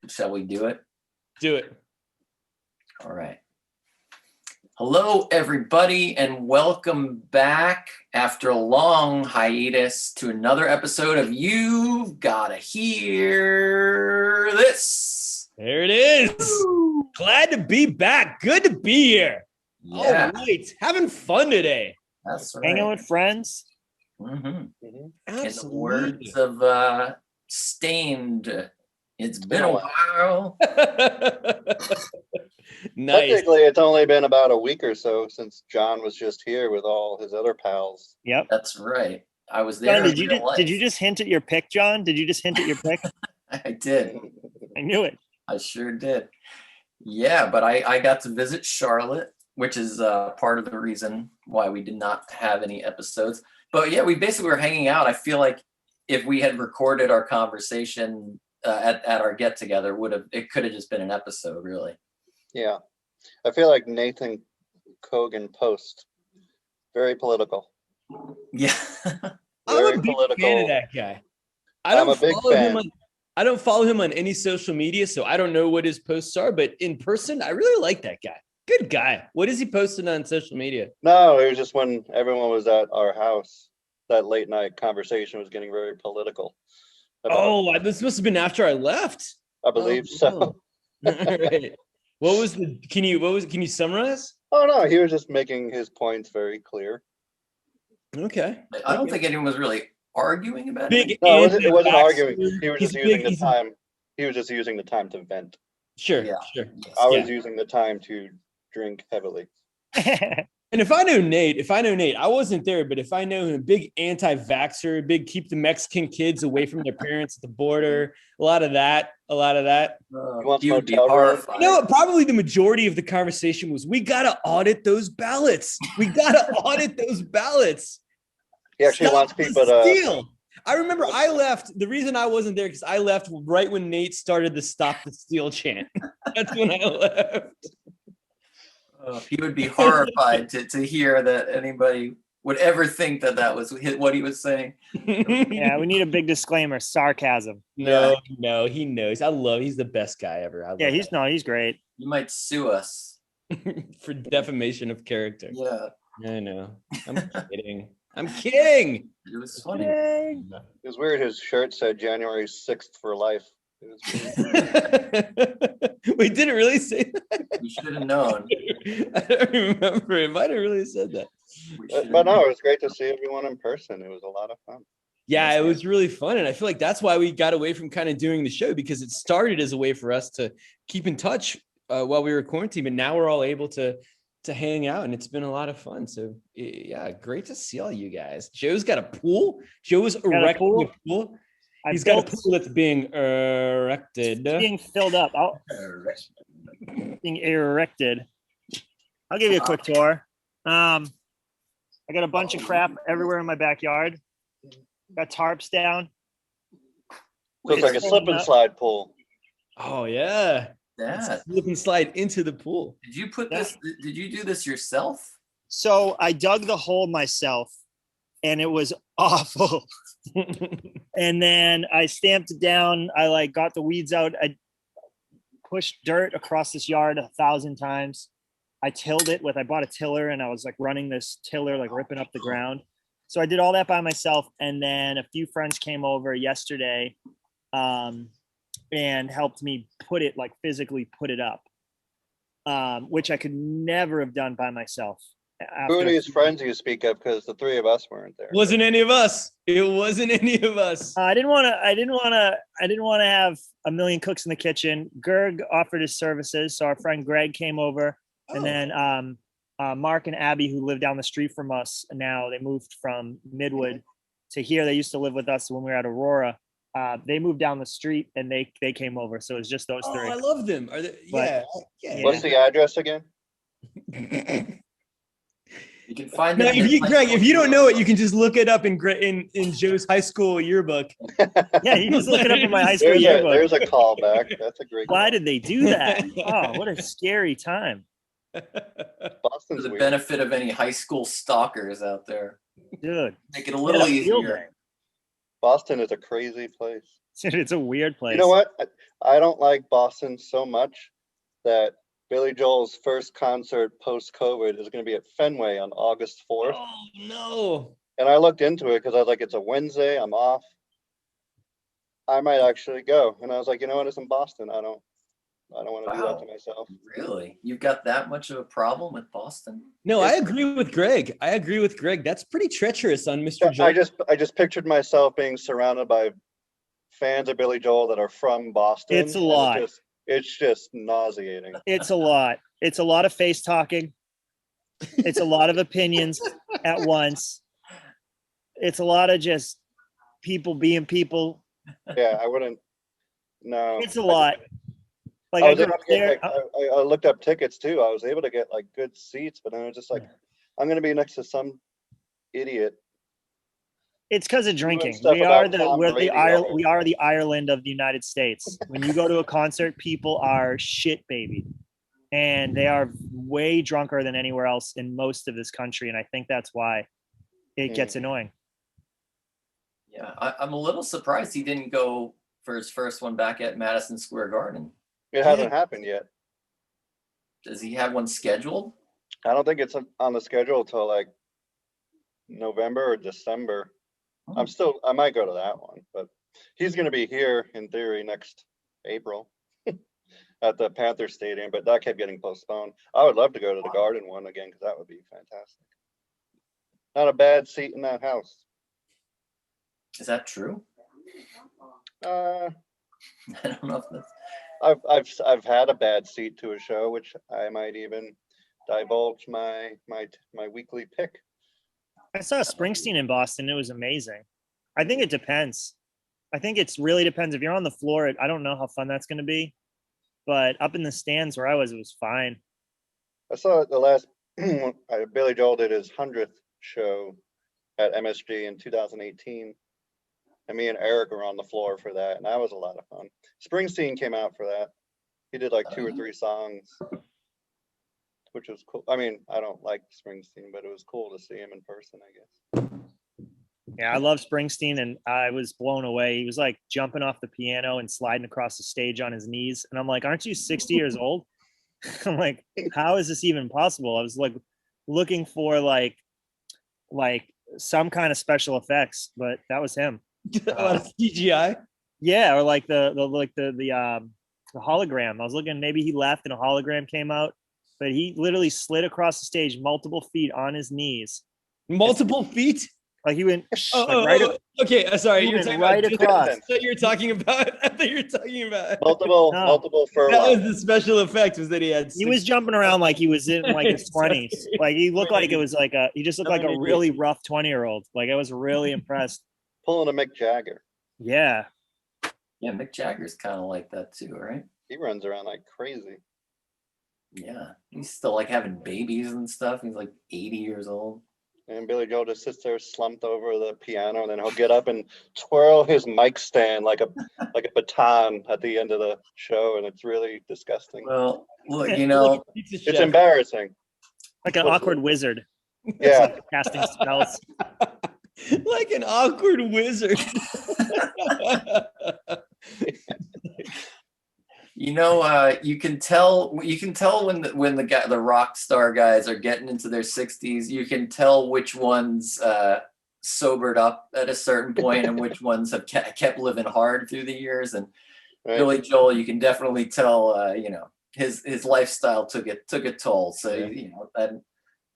Shall we do it? Do it. All right. Hello, everybody, and welcome back after a long hiatus to another episode of You've Gotta Hear This. There it is. Woo! Glad to be back. Good to be here. Yeah. All right. Having fun today. That's right. Hanging with friends. Mm-hmm. Absolutely. In the words of Stained, it's been a while. Nice. Technically, it's only been about a week or so since John was just here with all his other pals. Yep. That's right. I was there. John, did you just hint at your pick, John? Did you just hint at your pick? I did. I knew it. I sure did. Yeah, but I got to visit Charlotte, which is part of the reason why we did not have any episodes. But yeah, we basically were hanging out. I feel like if we had recorded our conversation at our get together, it could have just been an episode, really. Yeah, I feel like Nathan Kogan post very political. Yeah, I'm a big fan of that guy. I'm a big fan. I don't follow him on any social media, so I don't know what his posts are. But in person, I really like that guy. Good guy. What is he posting on social media? No, it was just when everyone was at our house. That late night conversation was getting very political. This must have been after I left. I believe so. All right. Can you summarize? Oh no, he was just making his points very clear. Okay. I don't think anyone was really arguing about it. No, it wasn't arguing. He was just using the time. He was just using the time to vent. Sure, sure. Yes. I was using the time to drink heavily. And if I know Nate, I wasn't there, but if I know him, big anti-vaxxer, big keep the Mexican kids away from their parents at the border, a lot of that. You would be horrified. You know what? Probably the majority of the conversation was, we got to audit those ballots. He actually wants people to steal. I remember I left. The reason I wasn't there because I left right when Nate started the Stop the Steal chant. That's when I left. He would be horrified to hear that anybody would ever think that was what he was saying. Yeah, we need a big disclaimer. Sarcasm. No, he knows. He's the best guy ever. He's great. You might sue us for defamation of character. Yeah, I know. I'm kidding. It was funny. It was weird. His shirt said January 6th for life. Wait, did it really say that? We should have known. I don't remember. It might have really said that. But no, it was great to see everyone in person. It was a lot of fun. Yeah, it was really fun. And I feel like that's why we got away from kind of doing the show, because it started as a way for us to keep in touch while we were quarantined. And now we're all able to hang out, and it's been a lot of fun. So yeah, great to see all you guys. Joe's got a pool. Joe is erecting a pool. He's got a pool that's being erected. It's being filled up. Being erected. I'll give you a quick tour. I got a bunch of crap everywhere in my backyard. Got tarps down. Looks like a slip and slide pool. Oh yeah. Yeah. Slip and slide into the pool. Did you Did you do this yourself? So I dug the hole myself, and it was awful. And then I stamped it down. I got the weeds out. I pushed dirt across this yard 1,000 times. I tilled it I bought a tiller, and I was running this tiller, ripping up the ground. So I did all that by myself. And then a few friends came over yesterday and helped me physically put it up, which I could never have done by myself. Who are these friends you speak of? Because the three of us weren't there. Wasn't any of us. It wasn't any of us. I didn't want to have a million cooks in the kitchen. Gerg offered his services, so our friend Greg came over, and then Mark and Abby, who live down the street from us now, they moved from Midwood to here. They used to live with us when we were at Aurora. They moved down the street, and they came over. So it was just those three. I love them. Are they? Yeah. What's the address again? You can find them. Greg, if you don't know it, you can just look it up in Joe's high school yearbook. Yeah, you just look it up in my high school yearbook. There's a callback. That's a great. Why did they do that? Oh, what a scary time. Boston's for the weird. benefit of any high school stalkers out there. Dude. Make it a little easier. Boston is a crazy place. It's a weird place. You know what? I don't like Boston so much that Billy Joel's first concert post-COVID is going to be at Fenway on August 4th. Oh no. And I looked into it because I was like, it's a Wednesday, I'm off. I might actually go. And I was like, you know what? It's in Boston. I don't want to do that to myself. Really? You've got that much of a problem with Boston? No, I agree with Greg. That's pretty treacherous on Mr. Joel. I just pictured myself being surrounded by fans of Billy Joel that are from Boston. It's a lot. It's just nauseating. It's a lot. It's a lot of face talking. It's a lot of opinions at once. It's a lot of just people being people. Yeah, I wouldn't. No. It's a lot. Like I looked up tickets too. I was able to get like good seats, but then I was just like, I'm gonna be next to some idiot. It's because of drinking. stuff We are about the Ireland of the United States. When you go to a concert, people are shit baby, and they are way drunker than anywhere else in most of this country. And I think that's why it gets annoying. Yeah, I'm a little surprised he didn't go for his first one back at Madison Square Garden. It hasn't happened yet. Does he have one scheduled? I don't think it's on the schedule till like November or December. I might go to that one, but he's going to be here in theory next April at the Panther Stadium, but that kept getting postponed. I would love to go to the Garden one again because that would be fantastic. Not a bad seat in that house. Is that true? Uh, I don't know if that's. I've had a bad seat to a show, which I might even divulge my weekly pick. I saw Springsteen in Boston. It was amazing. I think it depends. I think it's really depends. If you're on the floor, I don't know how fun that's going to be. But up in the stands where I was, it was fine. I saw it the last Billy Joel did his 100th show at MSG in 2018. And me and Eric were on the floor for that, and that was a lot of fun. Springsteen came out for that. He did like 2 or 3 songs, which was cool. I mean, I don't like Springsteen, but it was cool to see him in person, I guess. Yeah, I love Springsteen, and I was blown away. He was like jumping off the piano and sliding across the stage on his knees. And I'm like, aren't you 60 years old? I'm like, how is this even possible? I was like looking for like some kind of special effects, but that was him. A lot of CGI. Yeah, or like the hologram. I was looking, maybe he left and a hologram came out, but he literally slid across the stage multiple feet on his knees. Multiple feet? Like he went okay. Sorry, you're talking right across. I thought you were talking about. Multiple for that was the special effect. Was that he had? He was jumping around like he was in like his 20s. Like he looked like it was like he just looked like a really rough 20-year-old. Like I was really impressed. Pulling a Mick Jagger. Yeah. Yeah, Mick Jagger's kind of like that too, right? He runs around like crazy. Yeah, he's still like having babies and stuff. He's like 80 years old. And Billy Joel just sits there slumped over the piano, and then he'll get up and twirl his mic stand like a baton at the end of the show, and it's really disgusting. Well, look, you know, it's embarrassing. Like an awkward wizard. Yeah. Casting spells. Like an awkward wizard. You know, you can tell when the rock star guys are getting into their 60s. You can tell which ones sobered up at a certain point and which ones have kept living hard through the years. And right. Billy Joel, you can definitely tell. You know, his lifestyle took a toll. So you know,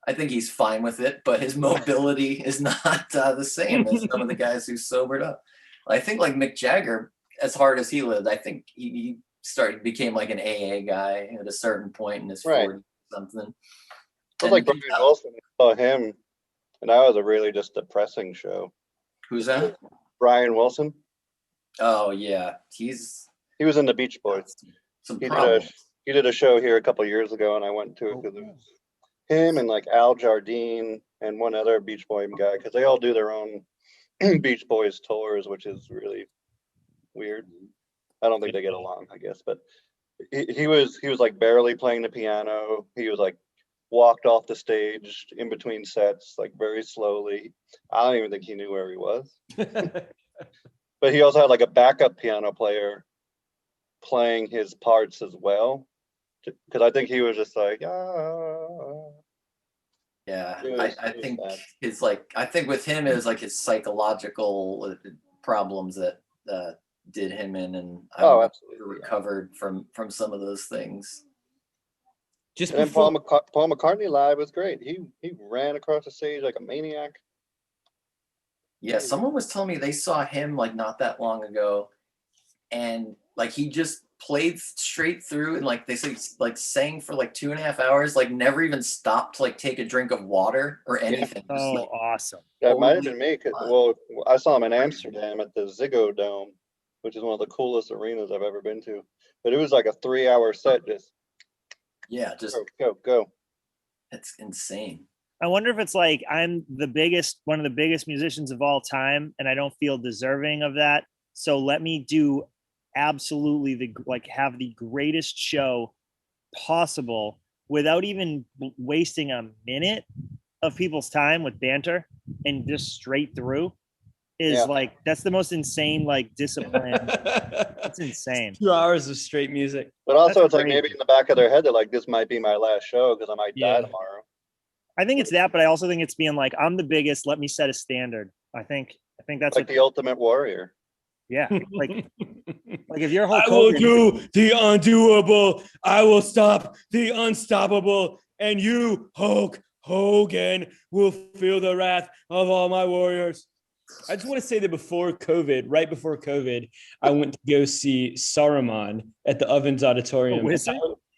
I think he's fine with it, but his mobility is not the same as some of the guys who sobered up. I think like Mick Jagger, as hard as he lived, I think he became like an AA guy at a certain point in his 40s or something. It was like Brian Wilson. I saw him, and that was a really just depressing show. Who's that? Brian Wilson. Oh yeah, he was in the Beach Boys. He did a show here a couple years ago, and I went to it because it was him and like Al Jardine and one other Beach Boy guy, because they all do their own Beach Boys tours, which is really weird. I don't think they get along, I guess, but he was like barely playing the piano. He was like walked off the stage in between sets, like very slowly. I don't even think he knew where he was. But he also had like a backup piano player playing his parts as well, because I think he was just like, Yeah, it was, I it was think sad. his like I think with him it was like his psychological problems that did him in, and I don't Oh, know if he absolutely. recovered from some of those things. Just And then before Paul McCartney live was great. He ran across the stage like a maniac. Yeah, someone was telling me they saw him like not that long ago, and like he just played straight through, and like they said, like sang for like 2.5 hours, like never even stopped to like take a drink of water or anything. Just Oh, like awesome. That might have totally been me. fun. Well, I saw him in Amsterdam at the Ziggo Dome, which is one of the coolest arenas I've ever been to. But it was like a 3-hour set, just Yeah, just go. it's insane. I wonder if it's like I'm one of the biggest musicians of all time, and I don't feel deserving of that. So let me do absolutely have the greatest show possible without even wasting a minute of people's time with banter and just straight through is Yeah. like that's the most insane like discipline. It's insane. 2 hours of straight music. But also, That's it's like crazy. maybe in the back of their head, they're like, this might be my last show because I might die Yeah. tomorrow. I think it's that, but I also think it's being like I'm the biggest. Let me set a standard. I think that's Like the ultimate warrior. yeah. Like if you're Hulk I will Hogan, do the undoable. I will stop the unstoppable. And you, Hulk Hogan, will feel the wrath of all my warriors. I just want to say that right before COVID, I went to go see Saruman at the Ovens Auditorium. wizard?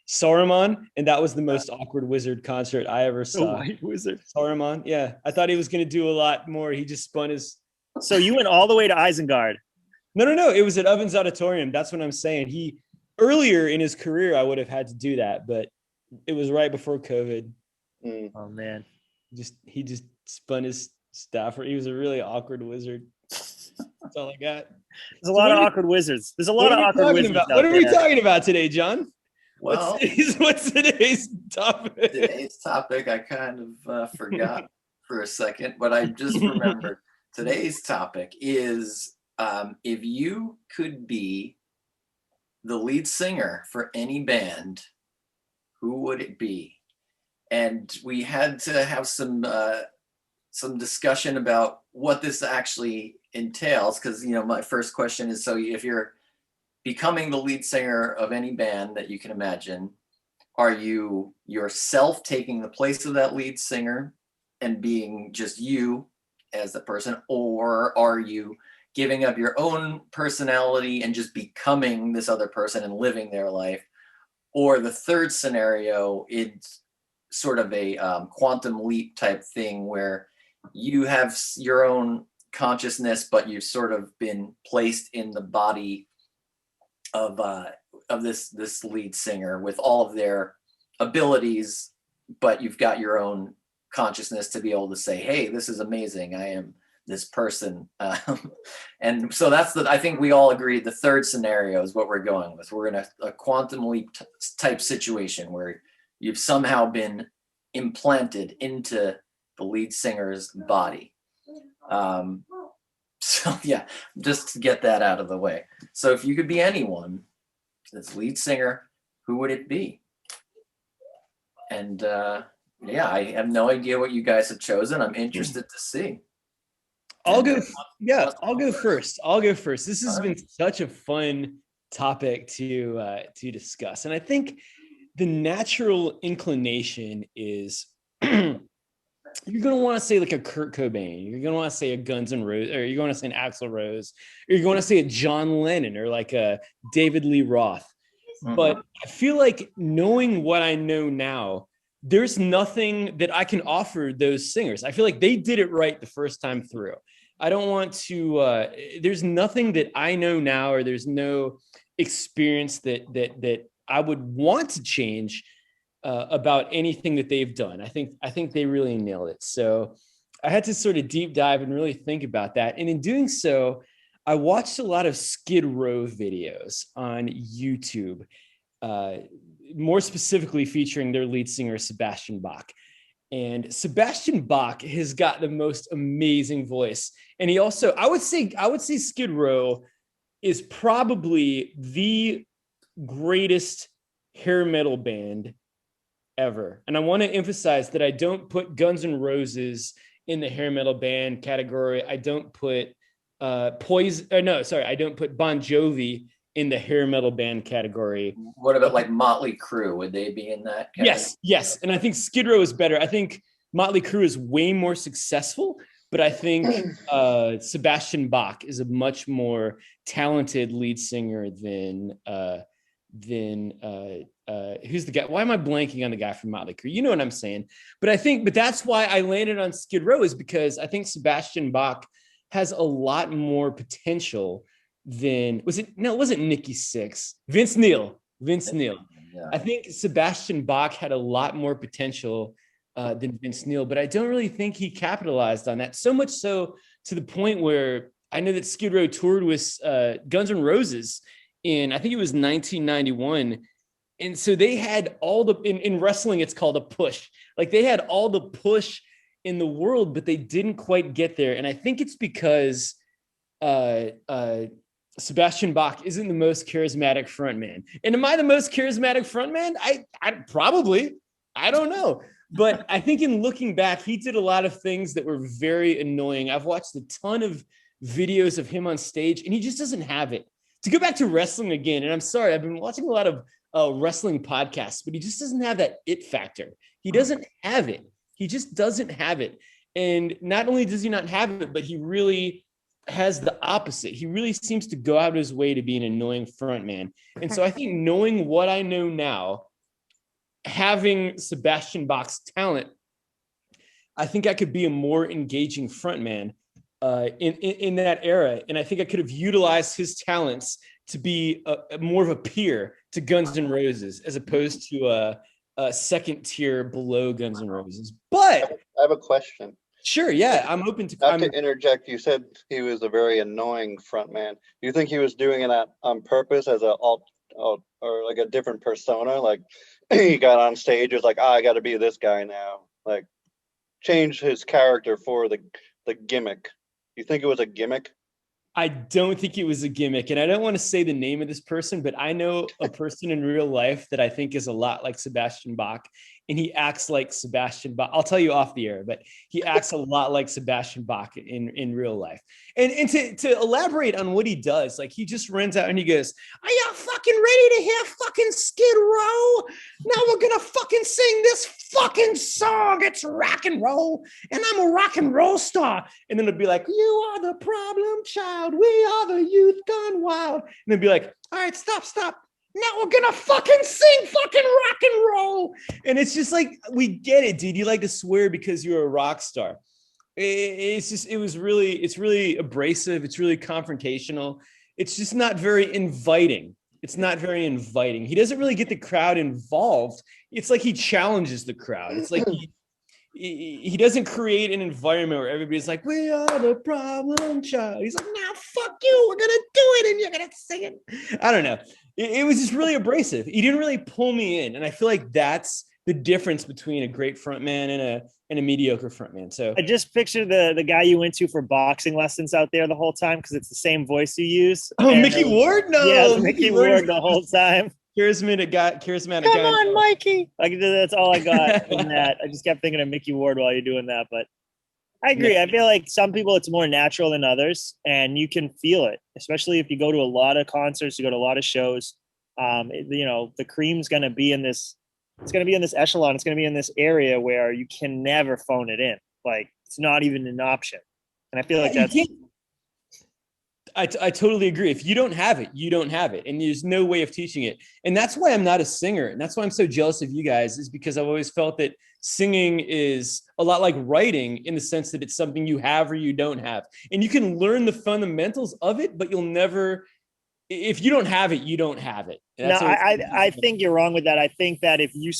Saruman, and that was the most awkward wizard concert I ever The saw. White Wizard. Saruman, yeah. I thought he was going to do a lot more. He just spun his. So you went all the way to Isengard. No. It was at Ovens Auditorium. That's what I'm saying. Earlier in his career, I would have had to do that, but it was right before COVID. Oh man. He just spun his staffer. He was a really awkward wizard. That's all I got. There's a lot of awkward wizards. There's a lot What of are we awkward talking wizards about? out What are we there. talking about today, John? Well, What's today's topic? today's topic I kind of forgot for a second, but I just remembered. Today's topic is if you could be the lead singer for any band, who would it be? And we had to have some discussion about what this actually entails, because my first question is, so if you're becoming the lead singer of any band that you can imagine, are you yourself taking the place of that lead singer and being just you as the person, or are you giving up your own personality and just becoming this other person and living their life? Or the third scenario, it's sort of a quantum leap type thing where you have your own consciousness, but you've sort of been placed in the body of this lead singer with all of their abilities, but you've got your own consciousness to be able to say, hey, this is amazing, I am this person. And so I think we all agreed the third scenario is what we're going with. We're in a quantum leap type situation where you've somehow been implanted into the lead singer's body. So yeah, just to get that out of the way. So if you could be anyone that's lead singer, who would it be? And yeah, I have no idea what you guys have chosen. I'm interested to see. I'll go first. This has been such a fun topic to discuss. And I think the natural inclination is you're going to want to say like a Kurt Cobain, you're going to want to say a Guns N' Roses, or you're going to say an Axl Rose, or you're going to say a John Lennon, or like a David Lee Roth. Mm-hmm. But I feel like, knowing what I know now, there's nothing that I can offer those singers. I feel like they did it right the first time through. I don't want to, there's nothing that I know now, or there's no experience that I would want to change about anything that they've done. I think they really nailed it. So I had to sort of deep dive and really think about that. And in doing so, I watched a lot of Skid Row videos on YouTube, more specifically featuring their lead singer, Sebastian Bach. And Sebastian Bach has got the most amazing voice. And he also, I would say Skid Row is probably the greatest hair metal band ever. And I want to emphasize that I don't put Guns N' Roses in the hair metal band category. I don't put I don't put Bon Jovi in the hair metal band category. What about like Motley Crue? Would they be in that category? Yes. And I think Skid Row is better. I think Motley Crue is way more successful, but I think Sebastian Bach is a much more talented lead singer than who's the guy? Why am I blanking on the guy from Motley Crue? You know what I'm saying? But that's why I landed on Skid Row, is because I think Sebastian Bach has a lot more potential than it wasn't Nikki Sixx, Vince Neil. Yeah. I think Sebastian Bach had a lot more potential than Vince Neil, but I don't really think he capitalized on that. So much so to the point where I know that Skid Row toured with Guns N' Roses in, I think it was 1991. And so they had all the, in wrestling, it's called a push. Like they had all the push in the world, but they didn't quite get there. And I think it's because Sebastian Bach isn't the most charismatic frontman. And am I the most charismatic frontman? I probably, I don't know. But I think in looking back, he did a lot of things that were very annoying. I've watched a ton of videos of him on stage, and he just doesn't have it. To go back to wrestling again, and I'm sorry, I've been watching a lot of wrestling podcasts, but he just doesn't have that it factor. He doesn't have it. He just doesn't have it. And not only does he not have it, but he really has the opposite. He really seems to go out of his way to be an annoying frontman. And so I think, knowing what I know now, having Sebastian Bach's talent, I think I could be a more engaging frontman in that era. And I think I could have utilized his talents to be more of a peer to Guns N' Roses, as opposed to a second tier below Guns N' Roses. But I have a question. Sure, yeah, I'm open to. Not to interject, you said he was a very annoying frontman. Do you think he was doing it on purpose as or like a different persona? Like he got on stage, was like, I got to be this guy now. Like change his character for the gimmick. You think it was a gimmick? I don't think it was a gimmick. And I don't want to say the name of this person, but I know a person in real life that I think is a lot like Sebastian Bach, and he acts like Sebastian Bach. I'll tell you off the air, but he acts a lot like Sebastian Bach in real life. And to elaborate on what he does, like he just runs out and he goes, "Are you fucking ready to hear fucking Skid Row? Now we're going to fucking sing this fucking song. It's rock and roll, and I'm a rock and roll star." And then it'll be like, "You are the problem child. We are the youth gone wild." And then be like, "All right, stop. Now we're gonna fucking sing fucking rock and roll." And it's just like, we get it, dude. You like to swear because you're a rock star. It's really abrasive. It's really confrontational. It's just not very inviting. He doesn't really get the crowd involved. It's like he challenges the crowd. It's like he doesn't create an environment where everybody's like, "We are the problem child." He's like, "Nah, fuck you. We're gonna do it, and you're gonna sing it." I don't know. It was just really abrasive. He didn't really pull me in, and I feel like that's the difference between a great frontman and a mediocre frontman. So I just picture the guy you went to for boxing lessons out there the whole time, because it's the same voice you use. Oh, and Mickey Ward? No, yeah, Mickey Ward the whole time. Charismatic guy. Come on, Mikey. That's all I got from that. I just kept thinking of Mickey Ward while you're doing that, but I agree. I feel like some people it's more natural than others, and you can feel it, especially if you go to a lot of concerts, you go to a lot of shows. The cream's going to be in this. It's going to be in this echelon. It's going to be in this area where you can never phone it in. Like it's not even an option. And I feel like that's. I totally agree. If you don't have it, you don't have it. And there's no way of teaching it. And that's why I'm not a singer. And that's why I'm so jealous of you guys, is because I've always felt that singing is a lot like writing, in the sense that it's something you have or you don't have. And you can learn the fundamentals of it, but you'll never, if you don't have it, you don't have it. No, I think you're wrong with that. I think that if you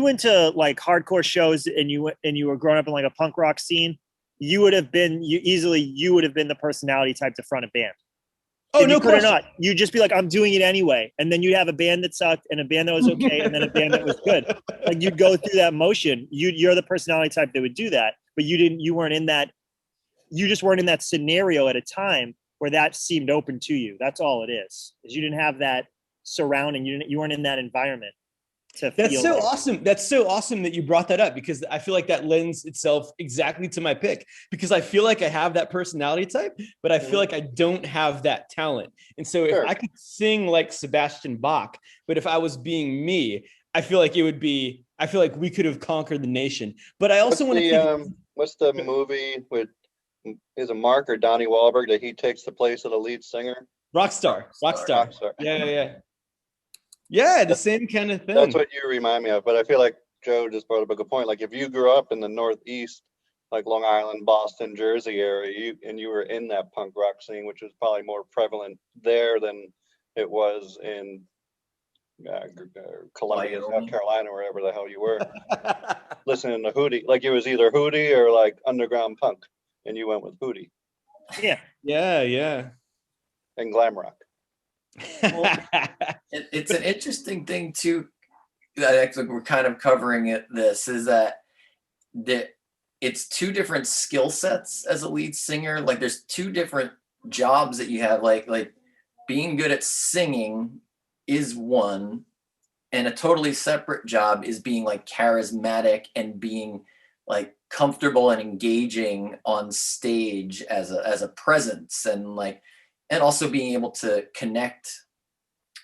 went to like hardcore shows and you were growing up in like a punk rock scene, you would have been the personality type to front a band. Oh, no question. Or not, you'd just be like, I'm doing it anyway. And then you'd have a band that sucked and a band that was okay and then a band that was good. Like you'd go through that motion. You're the personality type that would do that, but you weren't in that. You just weren't in that scenario at a time where that seemed open to you. That's all it is you didn't have that surrounding. You weren't in that environment. That's so awesome. That's so awesome that you brought that up, because I feel like that lends itself exactly to my pick, because I feel like I have that personality type, but I feel like I don't have that talent. And so if I could sing like Sebastian Bach, but if I was being me, I feel like we could have conquered the nation. But I also want to what's the movie with, is it Mark or Donnie Wahlberg that he takes the place of the lead singer? Rockstar. Yeah, the same kind of thing. That's what you remind me of. But I feel like Joe just brought up a good point. Like if you grew up in the Northeast, like Long Island, Boston, Jersey area, you were in that punk rock scene, which was probably more prevalent there than it was in Columbia, South Carolina, wherever the hell you were, listening to Hootie. Like it was either Hootie or like underground punk, and you went with Hootie. Yeah. And glam rock. Well, it's an interesting thing too. I think we're kind of covering it. This is that it's two different skill sets as a lead singer. Like there's two different jobs that you have. Like being good at singing is one, and a totally separate job is being like charismatic and being like comfortable and engaging on stage as a presence, and also being able to connect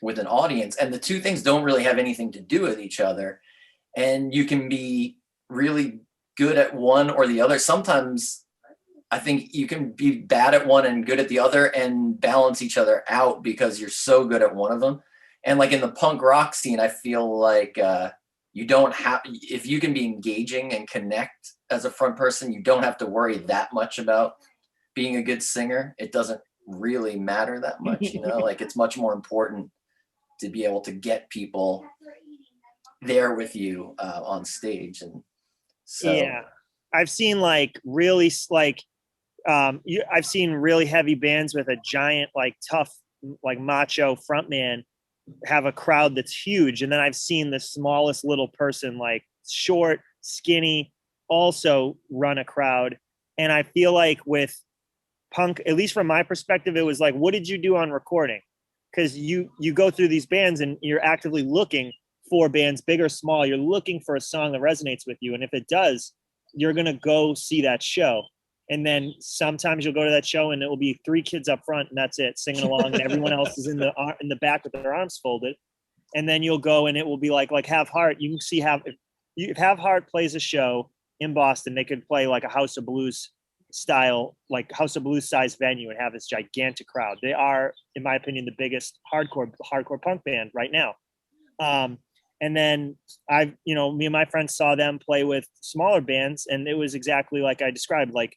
with an audience. And the two things don't really have anything to do with each other. And you can be really good at one or the other. Sometimes I think you can be bad at one and good at the other and balance each other out because you're so good at one of them. And like in the punk rock scene, I feel like you don't have, if you can be engaging and connect as a front person, you don't have to worry that much about being a good singer. It doesn't really matter that much, like it's much more important to be able to get people there with you on stage. And so I've seen like really like I've seen really heavy bands with a giant like tough like macho frontman have a crowd that's huge, and then I've seen the smallest little person, like short, skinny, also run a crowd. And I feel like with punk, at least from my perspective, it was like, what did you do on recording? Because you go through these bands and you're actively looking for bands, big or small. You're looking for a song that resonates with you, and if it does, you're gonna go see that show. And then sometimes you'll go to that show and it will be 3 kids up front and that's it, singing along, and everyone else is in the back with their arms folded. And then you'll go and it will be like Have Heart. You can see if Have Heart plays a show in Boston, they could play like a House of Blues style, like House of Blues size venue and have this gigantic crowd. They are, in my opinion, the biggest hardcore punk band right now. And then me and my friends saw them play with smaller bands, and it was exactly like I described. Like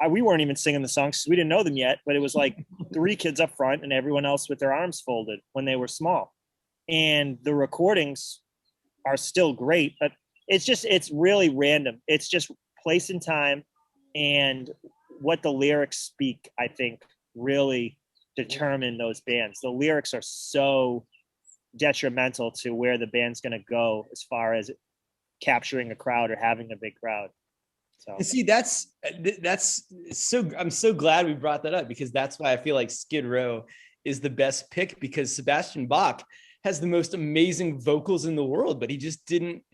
we weren't even singing the songs because we didn't know them yet, but it was like 3 kids up front and everyone else with their arms folded when they were small. And the recordings are still great, but it's really random. It's just place and time and what the lyrics speak, I think, really determine those bands. The lyrics are so detrimental to where the band's going to go as far as capturing a crowd or having a big crowd. So and see, that's so, I'm so glad we brought that up, because that's why I feel like Skid Row is the best pick, because Sebastian Bach has the most amazing vocals in the world, but he didn't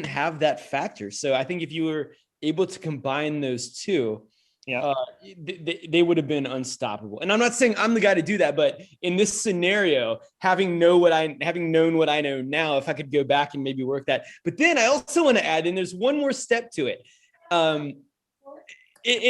have that factor. So I think if you were able to combine those two, they would have been unstoppable. And I'm not saying I'm the guy to do that, but in this scenario, having known what I know now, if I could go back and maybe work that. But then I also want to add, and there's one more step to it. And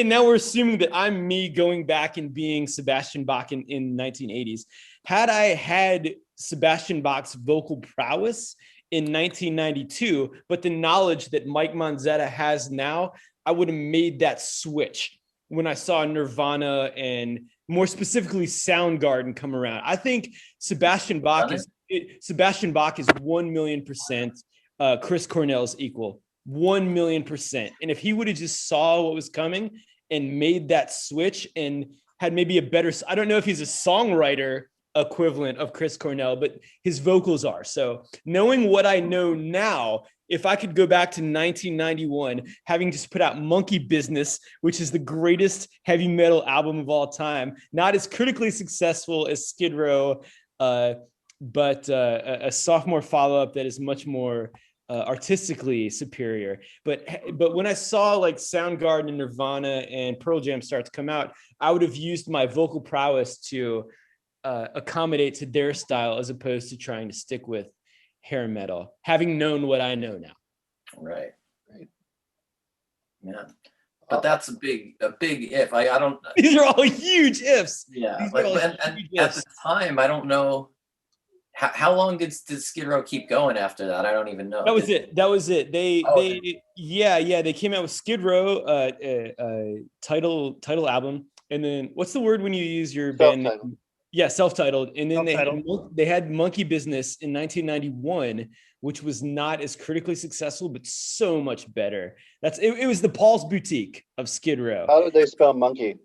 now we're assuming that I'm me going back and being Sebastian Bach in 1980s. Had I had Sebastian Bach's vocal prowess in 1992, but the knowledge that Mike Manzetta has now, I would have made that switch when I saw Nirvana and more specifically Soundgarden come around. I think Sebastian Bach is 1,000,000% Chris Cornell's equal. 1,000,000%. And if he would have just saw what was coming and made that switch and had maybe a better, I don't know if he's a songwriter equivalent of Chris Cornell, but his vocals are. So knowing what I know now, if I could go back to 1991, having just put out Monkey Business, which is the greatest heavy metal album of all time, not as critically successful as Skid Row, but a sophomore follow-up that is much more artistically superior. But when I saw like Soundgarden and Nirvana and Pearl Jam start to come out, I would have used my vocal prowess to accommodate to their style as opposed to trying to stick with hair metal, having known what I know now. Right. Yeah. But that's a big if. I don't. These are all huge ifs. Yeah. And at the time, I don't know how long did Skid Row keep going after that. I don't even know. That was it. They came out with Skid Row title album, and then what's the word when you use your band name? Yeah, self-titled. And then they had Monkey Business in 1991, which was not as critically successful, but so much better. It was the Paul's Boutique of Skid Row. How did they spell monkey?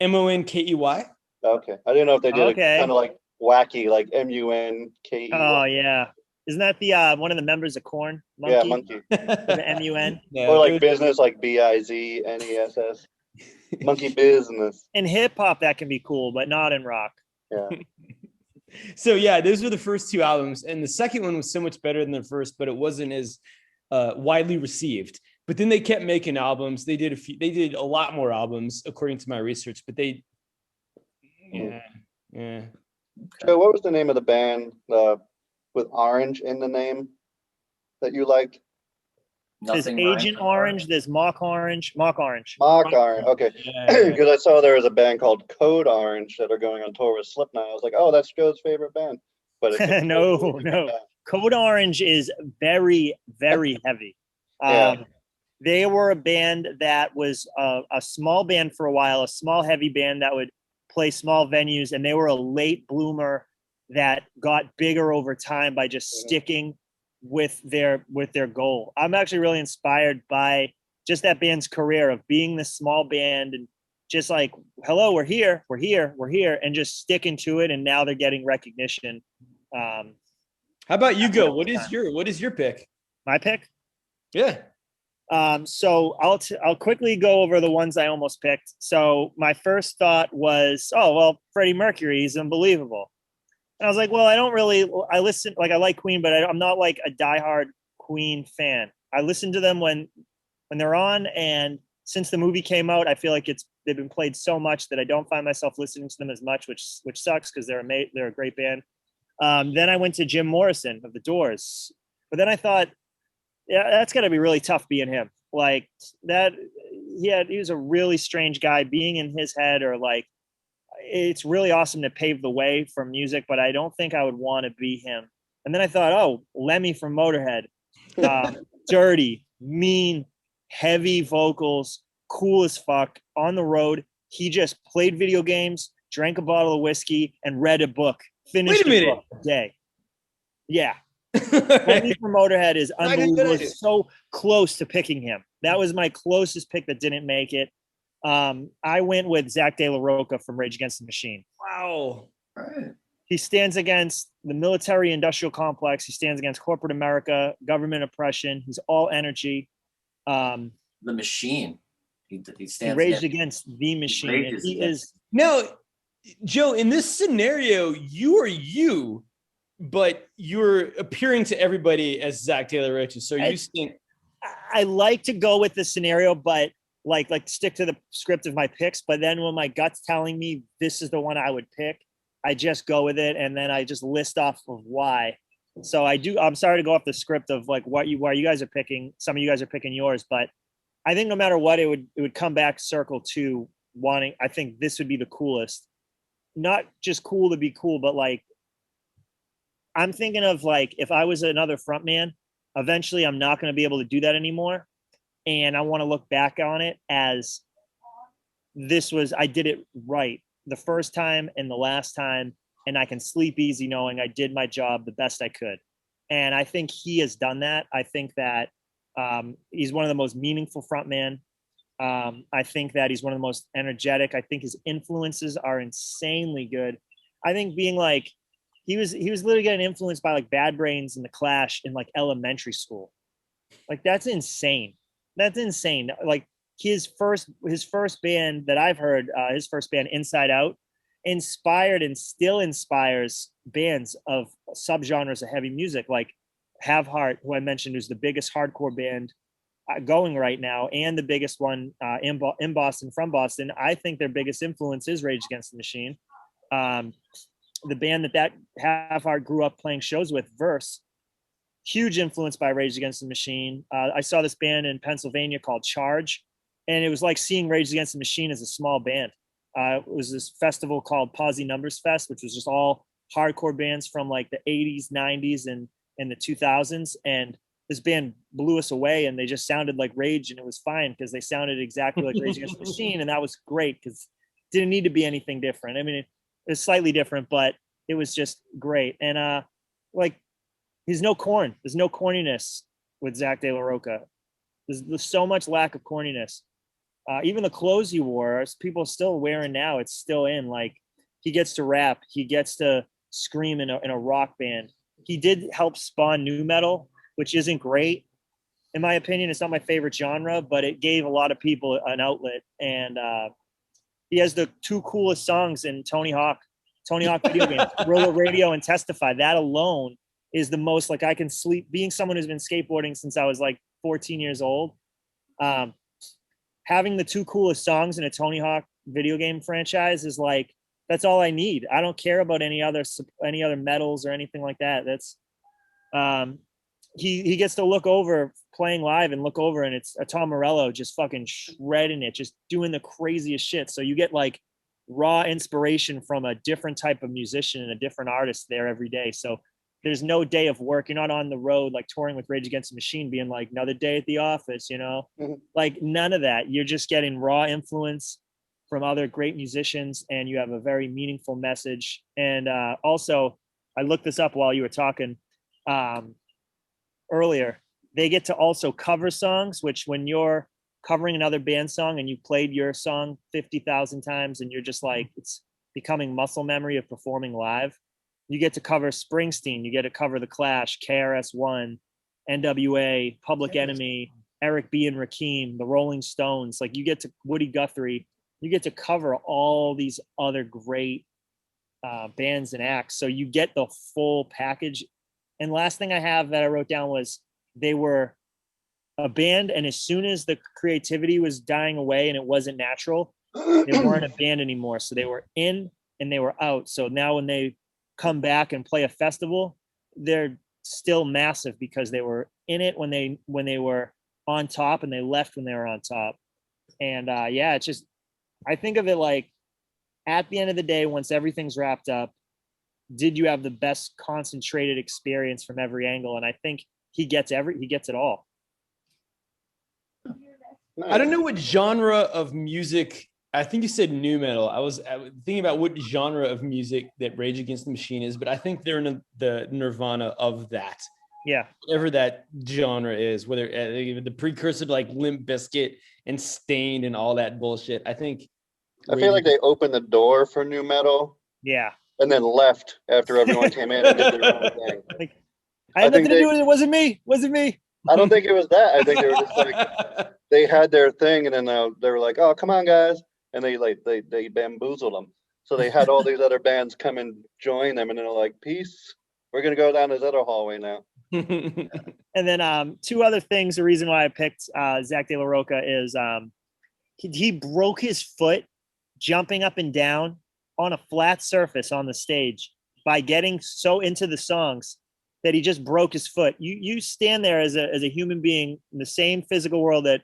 Monkey. Okay. I didn't know if they did it kind of like wacky, like MUNKE. Oh yeah. Isn't that the one of the members of Korn? Monkey? Yeah, monkey. The MUN. No, or like business, like BIZNESS. Monkey business. In hip hop, that can be cool, but not in rock. Yeah. So yeah, those were the first two albums, and the second one was so much better than the first, but it wasn't as widely received. But then they kept making albums. They did a lot more albums, according to my research. But yeah. So what was the name of the band with orange in the name that you liked? There's Agent Orange. There's Mock Orange. Okay. Because I saw there was a band called Code Orange that are going on tour with Slipknot. I was like, oh, that's Joe's favorite band. But no. Code Orange is very, very heavy. They were a band that was a small band for a while, a small heavy band that would play small venues, and they were a late bloomer that got bigger over time by just sticking with their goal. I'm actually really inspired by just that band's career of being this small band and just like, hello, we're here, and just sticking to it. And now they're getting recognition. How about you, Go? What is your pick? My pick? Yeah. So I'll quickly go over the ones I almost picked. So my first thought was, oh, well, Freddie Mercury, he's unbelievable. And I was like, well, I like Queen, but I'm not like a diehard Queen fan. I listen to them when they're on. And since the movie came out, I feel like they've been played so much that I don't find myself listening to them as much, which sucks because they're a great band. Then I went to Jim Morrison of The Doors, but then I thought, yeah, that's got to be really tough being him. Like that, he was a really strange guy. Being in his head, or like, it's really awesome to pave the way for music, but I don't think I would want to be him. And then I thought, oh, Lemmy from Motorhead, dirty, mean, heavy vocals, cool as fuck, on the road. He just played video games, drank a bottle of whiskey, and read a book. Finished a book a day. Yeah. Lemmy from Motorhead is unbelievable. It's so close to picking him. That was my closest pick that didn't make it. I went with Zach De La Rocha from Rage Against the Machine. Wow. Right. He stands against the military industrial complex. He stands against corporate America, government oppression. He's all energy. The Machine. He stands. He raged against the Machine. He is now, Joe. In this scenario, you are you, but you're appearing to everybody as Zach De La Rocha. So you think I like to go with the scenario, but like stick to the script of my picks. But then when my gut's telling me this is the one I would pick, I just go with it, and then I just list off of why. So I'm sorry to go off the script of like why you guys are picking. Some of you guys are picking yours, but I think no matter what, it would come back circle to wanting. I think this would be the coolest, not just cool to be cool, but like I'm thinking of like if I was another frontman, eventually I'm not going to be able to do that anymore. And I want to look back on it as I did it right the first time and the last time. And I can sleep easy knowing I did my job the best I could. And I think he has done that. I think that he's one of the most meaningful frontmen I think that he's one of the most energetic. I think his influences are insanely good. I think being like, he was literally getting influenced by like Bad Brains and The Clash in like elementary school. Like that's insane. That's insane. Like his first band that I've heard, his first band Inside Out, inspired and still inspires bands of subgenres of heavy music, like Have Heart, who I mentioned, who's the biggest hardcore band going right now and the biggest one in Boston, from Boston. I think their biggest influence is Rage Against the Machine. The band that Have Heart grew up playing shows with, Verse, huge influence by Rage Against the Machine. I saw this band in Pennsylvania called Charge, and it was like seeing Rage Against the Machine as a small band. It was this festival called Posse Numbers Fest, which was just all hardcore bands from like the 80s, 90s, and the 2000s. And this band blew us away, and they just sounded like Rage, and it was fine because they sounded exactly like Rage Against the Machine, and that was great because it didn't need to be anything different. I mean, it was slightly different, but it was just great. And like, there's no corn. There's no corniness with Zach De La Roca. There's so much lack of corniness. Even the clothes he wore, people are still wearing now. It's still in. Like, he gets to rap. He gets to scream in a rock band. He did help spawn nu metal, which isn't great. In my opinion, it's not my favorite genre, but it gave a lot of people an outlet. And he has the two coolest songs in Tony Hawk video game, Guerrilla Radio and Testify. That alone is the most, like, I can sleep, being someone who's been skateboarding since I was like 14 years old. Having the two coolest songs in a Tony Hawk video game franchise is like, that's all I need. I don't care about any other medals or anything like that. That's he gets to look over playing live and look over, and it's a Tom Morello just fucking shredding it, just doing the craziest shit. So you get like raw inspiration from a different type of musician and a different artist there every day. So there's no day of work. You're not on the road like touring with Rage Against the Machine being like another day at the office, you know. Like none of that. You're just getting raw influence from other great musicians, and you have a very meaningful message. And also, I looked this up while you were talking earlier. They get to also cover songs, which when you're covering another band song and you played your song 50,000 times and you're just like, it's becoming muscle memory of performing live. You get to cover Springsteen, you get to cover The Clash, KRS-One, NWA, Public Enemy, Eric B. and Rakim, the Rolling Stones. Like, you get to Woody Guthrie. You get to cover all these other great bands and acts. So you get the full package. And last thing I have that I wrote down was they were a band, and as soon as the creativity was dying away and it wasn't natural, they weren't a band anymore. So they were in and they were out. So now when they come back and play a festival, they're still massive because they were in it when they were on top, and they left when they were on top. And yeah, it's just, I think of it like, at the end of the day, once everything's wrapped up, did you have the best concentrated experience from every angle? And I think he gets it all. I don't know what genre of music. I think you said nu metal. I was thinking about what genre of music that Rage Against the Machine is, but I think they're in the nirvana of that. Yeah. Whatever that genre is, whether the precursor to like Limp Bizkit and Stained and all that bullshit. I feel like they opened the door for nu metal. Yeah. And then left after everyone came in and did their own thing. Like, I had nothing to do with it. It wasn't me. I don't think it was that. I think they were just like, they had their thing, and then they were like, "Oh, come on, guys," and they bamboozled them. So they had all these other bands come and join them, and they're like, "Peace, we're gonna go down this other hallway now." And then two other things. The reason why I picked Zach De La Roca is he broke his foot jumping up and down on a flat surface on the stage by getting so into the songs that he just broke his foot. You stand there as a human being in the same physical world that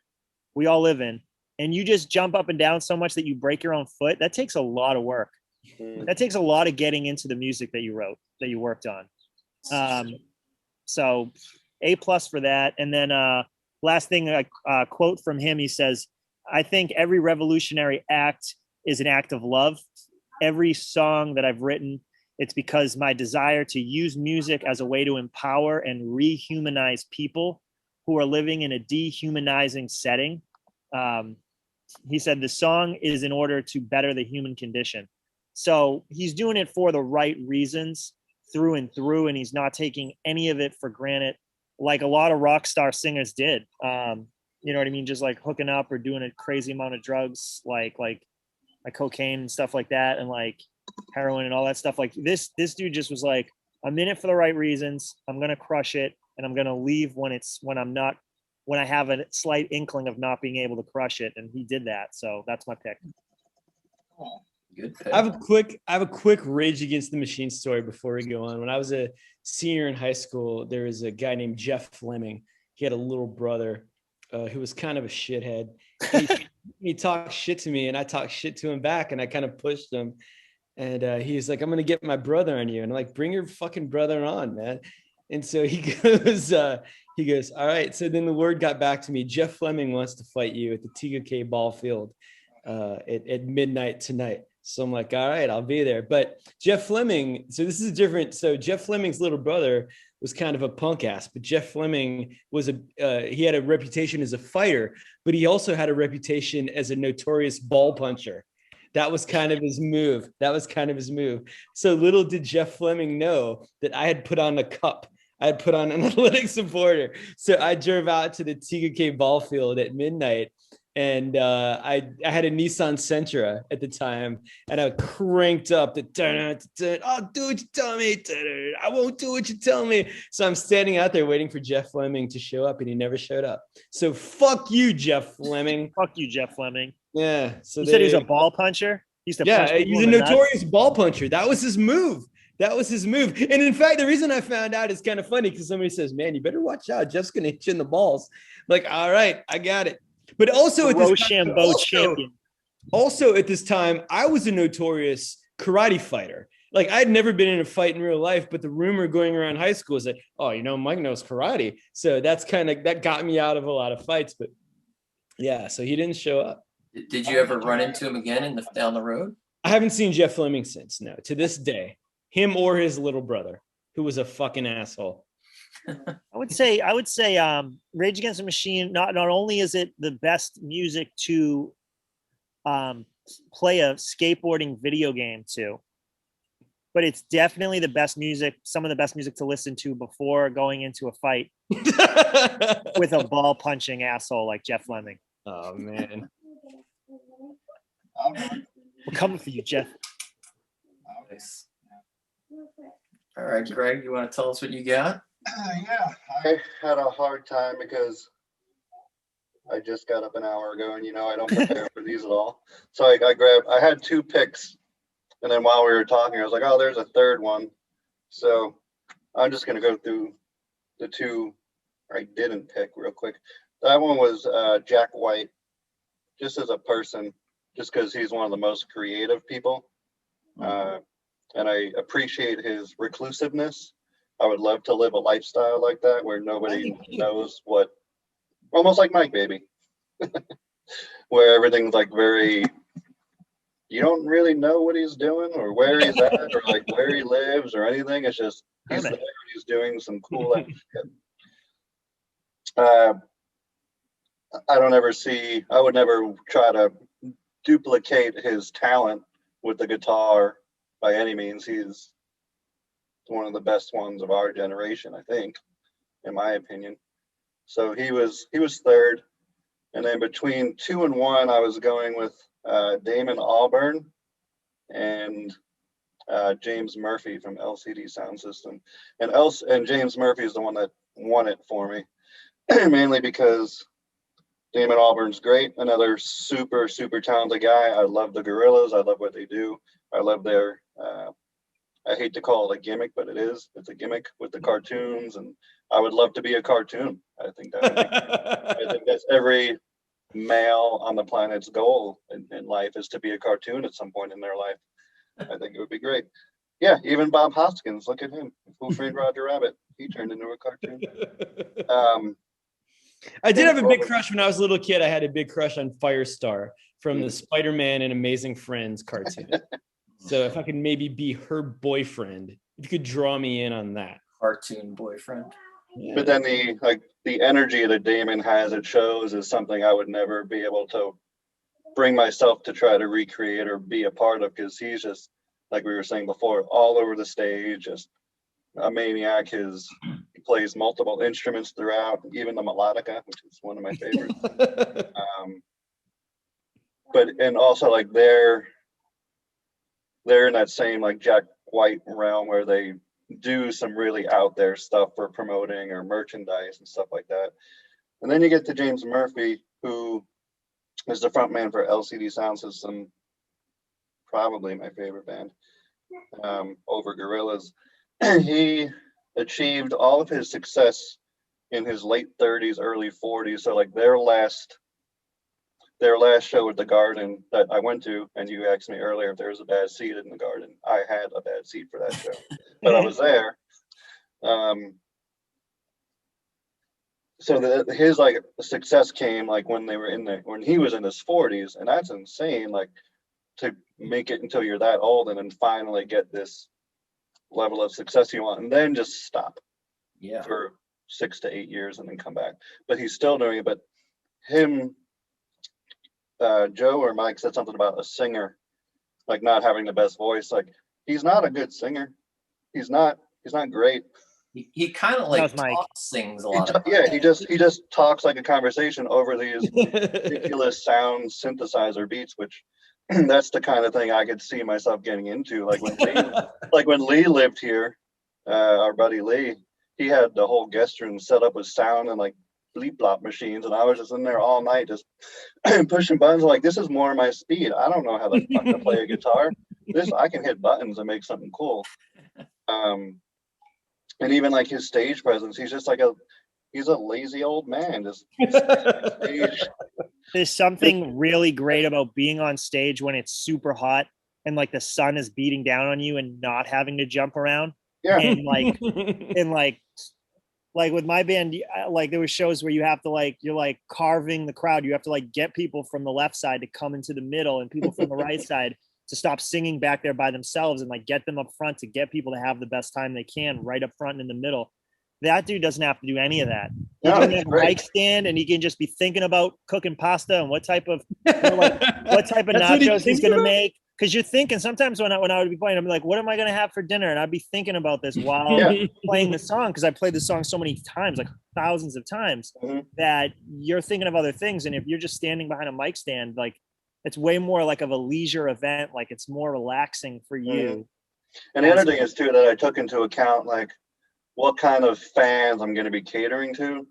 we all live in, and you just jump up and down so much that you break your own foot. That takes a lot of work. That takes a lot of getting into the music that you wrote, that you worked on. So A+ for that. And then last thing, a quote from him, he says, "I think every revolutionary act is an act of love. Every song that I've written, it's because my desire to use music as a way to empower and rehumanize people who are living in a dehumanizing setting." he said the song is in order to better the human condition. So he's doing it for the right reasons through and through, and he's not taking any of it for granted like a lot of rock star singers did. You know what I mean? Just like hooking up or doing a crazy amount of drugs, like cocaine and stuff like that, and like heroin and all that stuff. Like this dude just was like, I'm in it for the right reasons. I'm gonna crush it, and I'm gonna leave when I have a slight inkling of not being able to crush it, and he did that. So that's my pick. Good pick. I have a quick Rage Against the Machine story before we go on. When I was a senior in high school, there was a guy named Jeff Fleming. He had a little brother who was kind of a shithead. He talked shit to me, and I talked shit to him back, and I kind of pushed him. And he's like, I'm going to get my brother on you. And I'm like, bring your fucking brother on, man. And so he goes, all right. So then the word got back to me. Jeff Fleming wants to fight you at the TK ball field at midnight tonight. So I'm like, all right, I'll be there. But Jeff Fleming, so this is different. So Jeff Fleming's little brother was kind of a punk ass, but Jeff Fleming was he had a reputation as a fighter, but he also had a reputation as a notorious ball puncher. That was kind of his move. So little did Jeff Fleming know that I had put on a cup. I had put on an athletic supporter. So I drove out to the TK ball field at midnight. And I had a Nissan Sentra at the time, and I cranked up the I'll do what you tell me. I won't do what you tell me. So I'm standing out there waiting for Jeff Fleming to show up, and he never showed up. So fuck you, Jeff Fleming. Fuck you, Jeff Fleming. Yeah. So you said he was a ball puncher. He's he's a notorious ball puncher. That was his move. And in fact, the reason I found out is kind of funny because somebody says, "Man, you better watch out. Jeff's gonna hit you in the balls." Like, all right, I got it. But also at this time, I was a notorious karate fighter. Like I'd never been in a fight in real life, but the rumor going around high school is that, oh, Mike knows karate. So that got me out of a lot of fights. But yeah, so he didn't show up. Did you ever run into him again down the road? I haven't seen Jeff Fleming since. No, to this day, him or his little brother, who was a fucking asshole. I would say Rage Against the Machine, not only is it the best music to play a skateboarding video game to, but it's definitely the best music, some of the best music to listen to before going into a fight with a ball punching asshole like Jeff Fleming. Oh man. We're coming for you, Jeff. Nice. All right, Greg, you want to tell us what you got? Yeah, I had a hard time because I just got up an hour ago, and I don't prepare for these at all. So I had two picks, and then while we were talking, I was like, oh, there's a third one. So I'm just gonna go through the two I didn't pick real quick. That one was Jack White, just as a person, just because he's one of the most creative people, and I appreciate his reclusiveness. I would love to live a lifestyle like that where nobody knows what, almost like Mike, baby, where everything's like very, you don't really know what he's doing or where he's at or like where he lives or anything. It's just, he's there, he's doing some cool shit. I would never try to duplicate his talent with the guitar by any means. He's one of the best ones of our generation, I think, in my opinion. So he was third, and then between 2 and 1, I was going with Damon Albarn and James Murphy from LCD Sound System, and James Murphy is the one that won it for me, mainly because Damon Albarn's great, another super talented guy. I love the Gorillas. I love what they do. I love their I hate to call it a gimmick, but it's a gimmick with the cartoons, and I would love to be a cartoon. I think that's every male on the planet's goal in life, is to be a cartoon at some point in their life. I think it would be great. Yeah, even Bob Hoskins, look at him. Who Framed Roger Rabbit? He turned into a cartoon. I did have a big crush when I was a little kid. I had a big crush on Firestar from the Spider-Man and Amazing Friends cartoon. So if I could maybe be her boyfriend, if you could draw me in on that. Cartoon boyfriend. Yeah. But then the energy that Damon has at shows is something I would never be able to bring myself to try to recreate or be a part of, because he's just, like we were saying before, all over the stage, just a maniac. He plays multiple instruments throughout, even the melodica, which is one of my favorites. And also like they're in that same like Jack White realm where they do some really out there stuff for promoting or merchandise and stuff like that. And then you get to James Murphy, who is the front man for LCD Sound System, probably my favorite band, over Gorillaz. He achieved all of his success in his late 30s, early 40s. So like their last show at the Garden that I went to, and you asked me earlier if there was a bad seat in the Garden. I had a bad seat for that show, but I was there. So his like success came like when he was in his 40s, and that's insane. Like to make it until you're that old and then finally get this level of success you want, and then just stop for 6 to 8 years and then come back. But he's still doing it. But him, Joe or Mike said something about a singer like not having the best voice. Like he's not a good singer. He's not great. He kind of like sings a lot. He just talks like a conversation over these ridiculous sound synthesizer beats, which that's the kind of thing I could see myself getting into. Like when Lee lived here, our buddy Lee, he had the whole guest room set up with sound and like bleep blop machines, and I was just in there all night just pushing buttons. Like, this is more my speed. I don't know how the fuck to play a guitar. I can hit buttons and make something cool. And even like his stage presence, he's just like he's a lazy old man. Just There's something really great about being on stage when it's super hot and like the sun is beating down on you and not having to jump around. Yeah. And like with my band, like there were shows where you have to like, you're like carving the crowd. You have to like get people from the left side to come into the middle and people from the right side to stop singing back there by themselves and like get them up front to get people to have the best time they can right up front and in the middle. That dude doesn't have to do any of that. He can have a mic stand and he can just be thinking about cooking pasta and what type of nachos he's going to make. Because you're thinking sometimes when I would be playing, I'm like, what am I going to have for dinner? And I'd be thinking about this while playing the song, because I played the song so many times, like thousands of times, that you're thinking of other things. And if you're just standing behind a mic stand, like it's way more like of a leisure event. Like it's more relaxing for you. And the other thing is too that I took into account like what kind of fans I'm going to be catering to.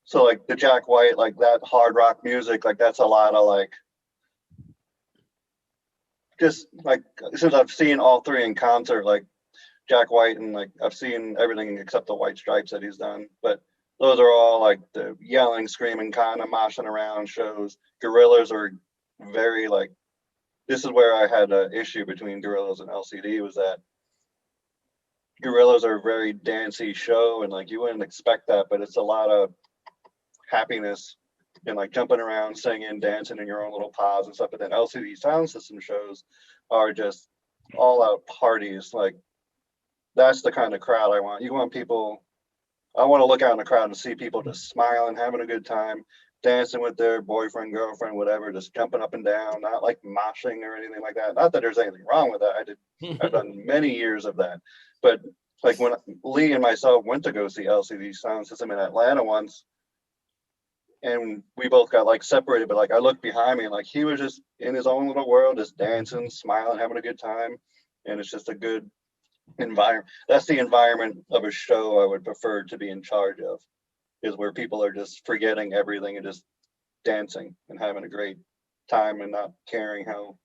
So like the Jack White, like that hard rock music, like that's a lot of like, just like, since I've seen all three in concert, like Jack White, and like I've seen everything except the White Stripes that he's done, but those are all like the yelling, screaming, kind of moshing around shows. Gorillaz are very like, this is where I had an issue between Gorillaz and LCD, was that Gorillaz are a very dancey show, and like you wouldn't expect that, but it's a lot of happiness and like jumping around, singing, dancing in your own little pods and stuff. But then LCD Sound System shows are just all out parties. Like that's the kind of crowd I want. I want to look out in the crowd and see people just smiling, having a good time, dancing with their boyfriend, girlfriend, whatever, just jumping up and down, not like moshing or anything like that. Not that there's anything wrong with that. I've done many years of that. But like when Lee and myself went to go see LCD Sound System in Atlanta once, and we both got like separated, but like I looked behind me and like he was just in his own little world, just dancing, smiling, having a good time. And it's just a good environment. That's the environment of a show I would prefer to be in charge of, is where people are just forgetting everything and just dancing and having a great time and not caring how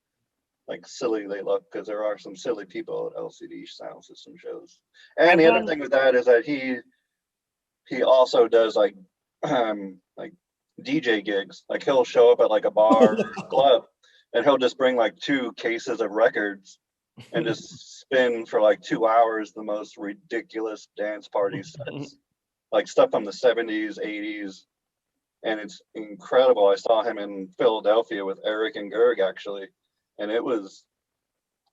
like silly they look, because there are some silly people at LCD Sound System shows. And the other thing with that is that he also does like DJ gigs. Like he'll show up at like a bar or a club, and he'll just bring like 2 cases of records and just spin for like 2 hours the most ridiculous dance party sets, like stuff from the 70s, 80s, and it's incredible. I saw him in Philadelphia with Eric and Gerg actually, and it was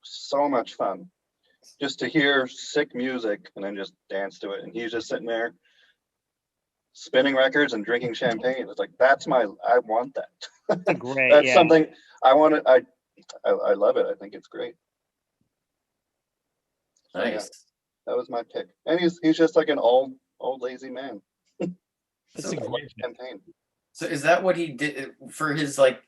so much fun just to hear sick music and then just dance to it. And he's just sitting there spinning records and drinking champagne. It's like, I want that. That's great. That's something I want to, I love it. I think it's great. So, Nice. yeah, that was my pick. And he's just like an old lazy man. That's a great campaign. So is that what he did for his like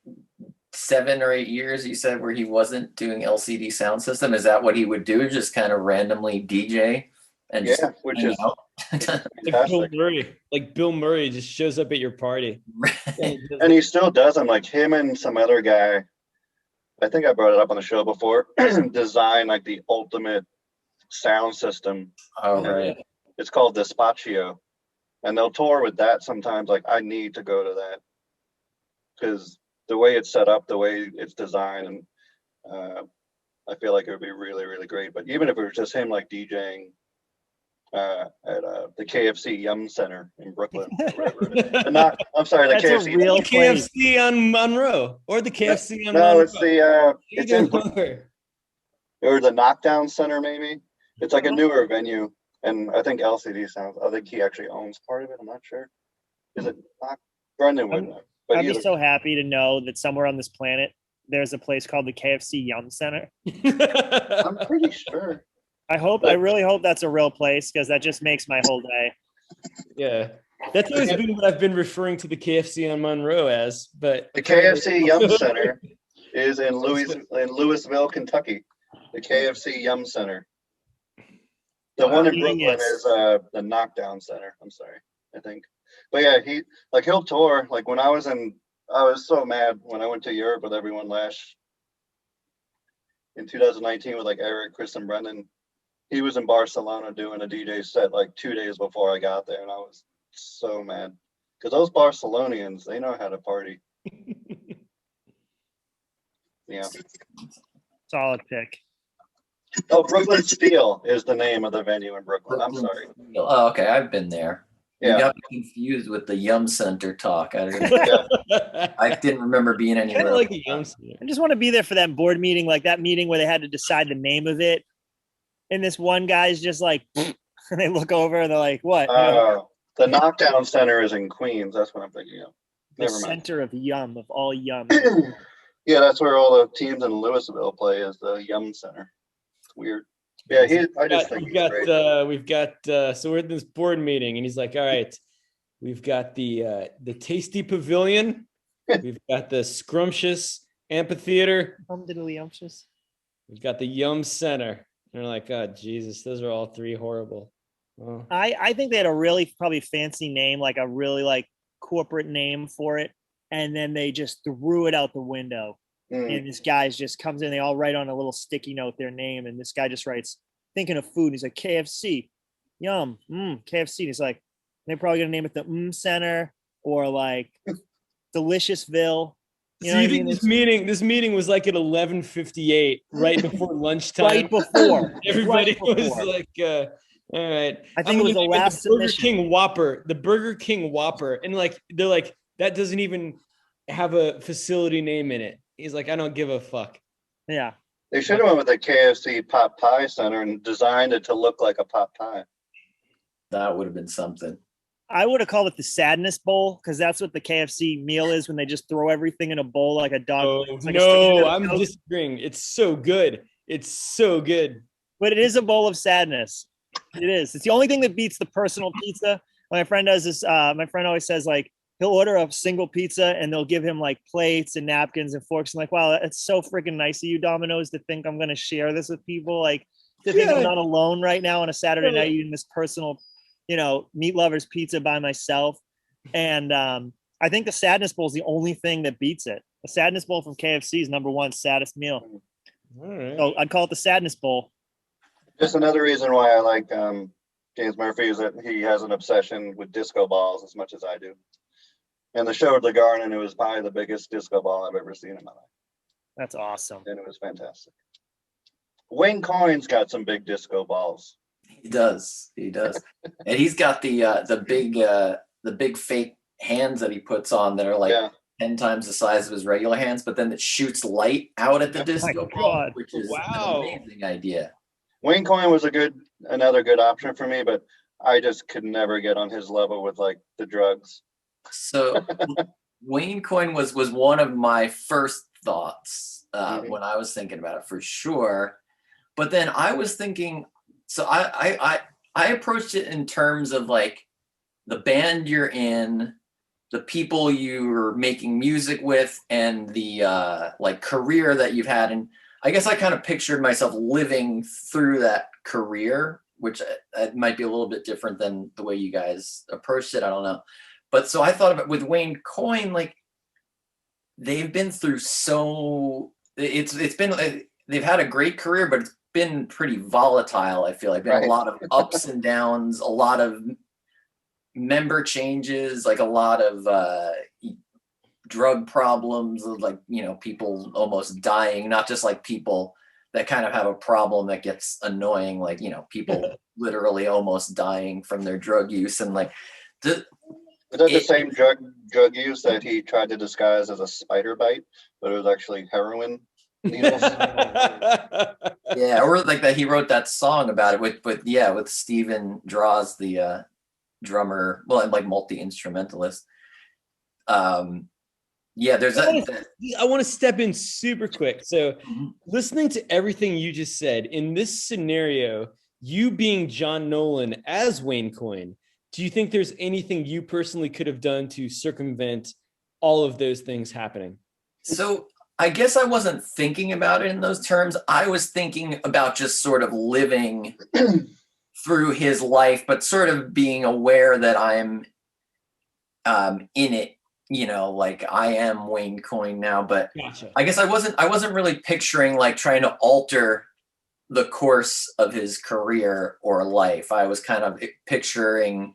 7 or 8 years, you said, where he wasn't doing LCD sound system? Is that what he would do? Just kind of randomly DJ and just which is like Bill Murray. Like Bill Murray just shows up at your party. And he still does them. Like him and some other guy, I think I brought it up on the show before, design like the ultimate sound system. Oh, right. It's called Despacio. And they'll tour with that sometimes. Like, I need to go to that because the way it's set up, the way it's designed, and I feel like it would be really, really great. But even if it was just him like DJing at the KFC Yum Center in Brooklyn, or whatever it is. I'm sorry, the That's KFC. a real KFC on Monroe or the KFC on no, Monroe. it's it's in, or the Knockdown Center maybe. It's like a newer venue. And I think LCD Sounds, I think he actually owns part of it. I'm not sure. Is it not? Brendan would know. But I'd be so happy to know that somewhere on this planet, there's a place called the KFC Yum Center. I'm pretty sure. I really hope that's a real place because that just makes my whole day. Yeah. That's always been what I've been referring to the KFC on Monroe as. But the KFC Yum Center is in Louisville, Kentucky. The KFC Yum Center. The one in Brooklyn is the Knockdown Center. I'm sorry, I think. But yeah, he'll tour. Like when I was so mad when I went to Europe with everyone in 2019 with like Eric, Chris, and Brendan. He was in Barcelona doing a DJ set like 2 days before I got there, and I was so mad because those Barcelonians, they know how to party. Yeah. Solid pick. Oh, Brooklyn Steel is the name of the venue in Brooklyn. I'm sorry. Oh, okay. I've been there. Yeah. You got me confused with the Yum Center talk. I didn't remember being anywhere. Like a Yum Center. I just want to be there for that board meeting, like that meeting where they had to decide the name of it. And this one guy's just like, and they look over and they're like, what? The Knockdown Center is in Queens. That's what I'm thinking of. Never mind. Center of Yum, of all Yum. Yeah, that's where all the teams in Louisville play, is the Yum Center. Weird. Yeah, we've got so we're at this board meeting and he's like, all right, we've got the Tasty Pavilion, we've got the Scrumptious Amphitheater, we've got the Yum Center. And they're like, oh Jesus, those are all three horrible. Oh. I think they had a really probably fancy name, like a really like corporate name for it, and then they just threw it out the window. And this guy just comes in, they all write on a little sticky note their name, and this guy just writes, thinking of food. And he's like, KFC, Yum, KFC. And he's like, they're probably gonna name it the Center or like Deliciousville. You know what I mean? This meeting was like at 11:58, right before lunchtime. Right before. Everybody was like, all right. I think it was the last submission. The Burger King Whopper. And like, they're like, that doesn't even have a facility name in it. He's like, I don't give a fuck. Yeah. They should have went with the KFC Pot Pie Center and designed it to look like a pot pie. That would have been something. I would have called it the Sadness Bowl because that's what the KFC meal is when they just throw everything in a bowl like a dog. I'm disagreeing. It's so good. It's so good. But it is a bowl of sadness. It is. It's the only thing that beats the personal pizza. When my friend does this, my friend always says like he'll order a single pizza and they'll give him like plates and napkins and forks. I'm like, wow, it's so freaking nice of you, Domino's, to think I'm going to share this with people. Like to think I'm not alone right now on a Saturday night eating this personal, meat lovers pizza by myself. And I think the Sadness Bowl is the only thing that beats it. The Sadness Bowl from KFC is #1 saddest meal. All right. So I'd call it the Sadness Bowl. Just another reason why I like James Murphy is that he has an obsession with disco balls as much as I do. And the show at the Garden, it was probably the biggest disco ball I've ever seen in my life. That's awesome. And it was fantastic. Wayne Coyne's got some big disco balls. He does. And he's got the big fake hands that he puts on that are like 10 times the size of his regular hands, but then it shoots light out at the disco ball, which is an amazing idea. Wayne Coyne was another good option for me, but I just could never get on his level with like the drugs. So Wayne Coyne was one of my first thoughts when I was thinking about it, for sure. But then I was thinking, so I approached it in terms of like the band you're in, the people you're making music with, and the like career that you've had. And I guess I kind of pictured myself living through that career, which it might be a little bit different than the way you guys approached it. I don't know. But so I thought about with Wayne Coyne, like they've been through it's been, they've had a great career, but it's been pretty volatile. I feel like been a lot of ups and downs, a lot of member changes, like a lot of drug problems, like, you know, people almost dying, not just like people that kind of have a problem that gets annoying, like, you know, people literally almost dying from their drug use. And like is that the same drug use that he tried to disguise as a spider bite, but it was actually heroin needles? Yeah, or like that he wrote that song about it with Steven Draws, the drummer, well, and like multi-instrumentalist. Yeah, there's I want to step in super quick. So listening to everything you just said, in this scenario, you being John Nolan as Wayne Coyne, do you think there's anything you personally could have done to circumvent all of those things happening? So I guess I wasn't thinking about it in those terms. I was thinking about just sort of living through his life, but sort of being aware that I'm in it, you know, like I am Wayne Coyne now. But Gotcha. I guess I wasn't really picturing like trying to alter the course of his career or life. I was kind of picturing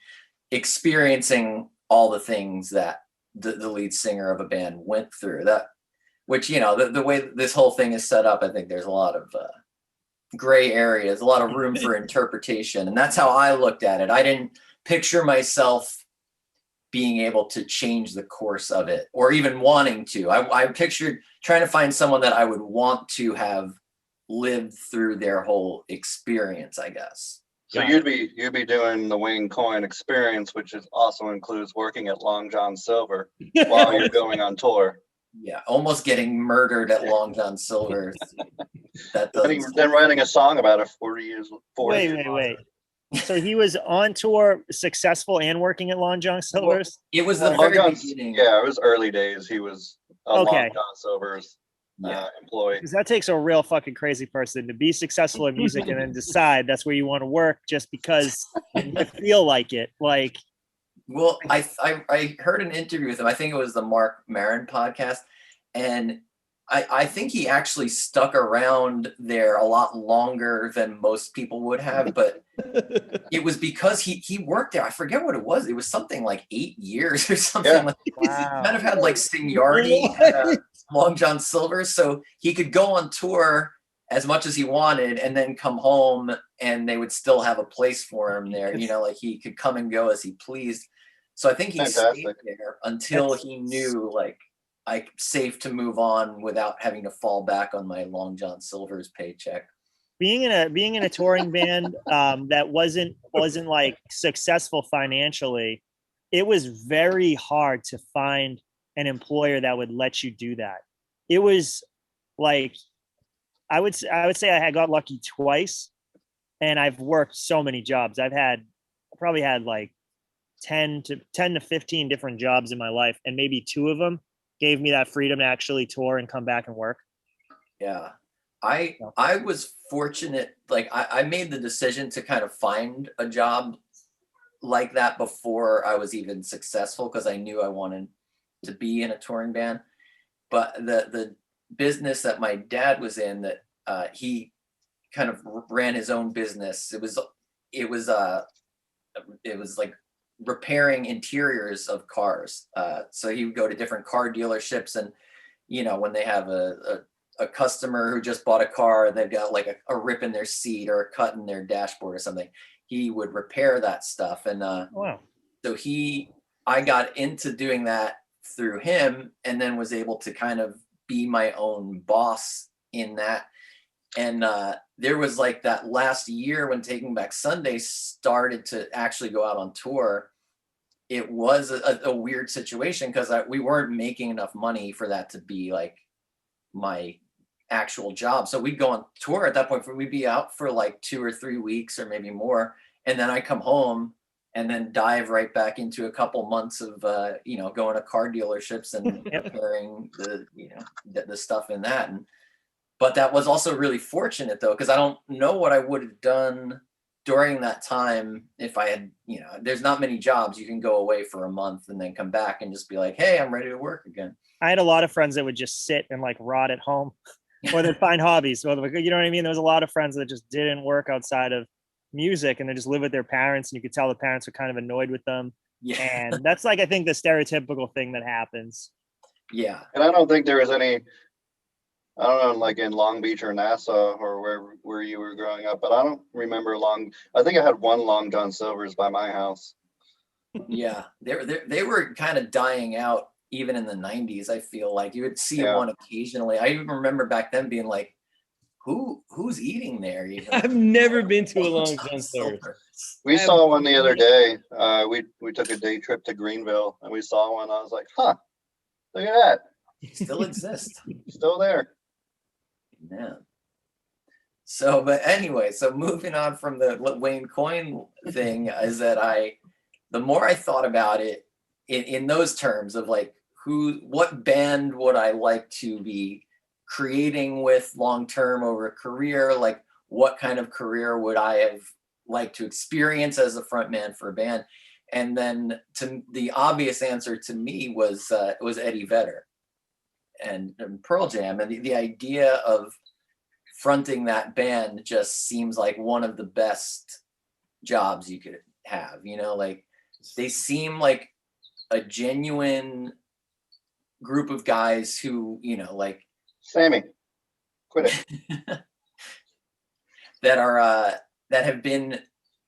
experiencing all the things that the lead singer of a band went through, that, which, you know, the way this whole thing is set up, I think there's a lot of gray areas, a lot of room for interpretation. And that's how I looked at it. I didn't picture myself being able to change the course of it, or even wanting to. I pictured trying to find someone that I would want to have lived through their whole experience, I guess. So you'd be doing the Wayne Coyne experience, which also includes working at Long John Silver while you're going on tour. Yeah, almost getting murdered at Long John Silver. That then writing a song about it 40 years. Wait. So he was on tour, successful, and working at Long John Silver's? Well, it was the very beginning. Yeah, it was early days. He was Long John Silver's employee. Because that takes a real fucking crazy person to be successful in music and then decide that's where you want to work just because you feel like it. Like, well, I heard an interview with him. I think it was the Mark Maron podcast, and I think he actually stuck around there a lot longer than most people would have, but it was because he worked there. I forget what it was. It was something like 8 years or something. Yeah. Like wow. He kind of had like seniority at Long John Silver, so he could go on tour as much as he wanted and then come home and they would still have a place for him there. You know, like he could come and go as he pleased. So I think he stayed there until he knew like safe to move on without having to fall back on my Long John Silver's paycheck. Being in a touring band that wasn't like successful financially, it was very hard to find an employer that would let you do that. It was like I would say I had got lucky twice, and I've worked so many jobs. I probably had like 10 to 15 different jobs in my life, and maybe 2 of them gave me that freedom to actually tour and come back and work. Yeah. I was fortunate. Like I made the decision to kind of find a job like that before I was even successful, because I knew I wanted to be in a touring band. But the business that my dad was in, that he kind of ran his own business. It was like repairing interiors of cars. So he would go to different car dealerships, and you know, when they have a customer who just bought a car, they've got like a rip in their seat or a cut in their dashboard or something, he would repair that stuff. And wow. So I got into doing that through him, and then was able to kind of be my own boss in that. And there was like that last year when Taking Back Sunday started to actually go out on tour. It was a weird situation because we weren't making enough money for that to be like my actual job. So we'd go on tour at that point. We'd be out for like 2 or 3 weeks or maybe more. And then I come home and then dive right back into a couple months of, going to car dealerships and repairing the stuff in that. But that was also really fortunate though, because I don't know what I would have done during that time if I had, there's not many jobs. You can go away for a month and then come back and just be like, hey, I'm ready to work again. I had a lot of friends that would just sit and like rot at home or they'd find hobbies. So, you know what I mean? There was a lot of friends that just didn't work outside of music and they just live with their parents, and you could tell the parents were kind of annoyed with them. Yeah. And that's like, I think the stereotypical thing that happens. Yeah. And I don't think there was any, I don't know, like in Long Beach or Nassau or where you were growing up, but I don't remember I think I had one Long John Silver's by my house. Yeah. They were kind of dying out even in the 90s. I feel like you would see one occasionally. I even remember back then being like, who's eating there? Even? I've never been to a Long John Silver's. We saw one the other day. We took a day trip to Greenville and we saw one. I was like, huh, look at that. Still exists. Still there. Yeah. So, but anyway, so moving on from the Wayne Coyne thing is that the more I thought about it in those terms of like, what band would I like to be creating with long-term over a career? Like what kind of career would I have liked to experience as a frontman for a band? And then the obvious answer to me was Eddie Vedder and Pearl Jam. And the idea of fronting that band just seems like one of the best jobs you could have, like they seem like a genuine group of guys who, like Sammy, quit it. that have been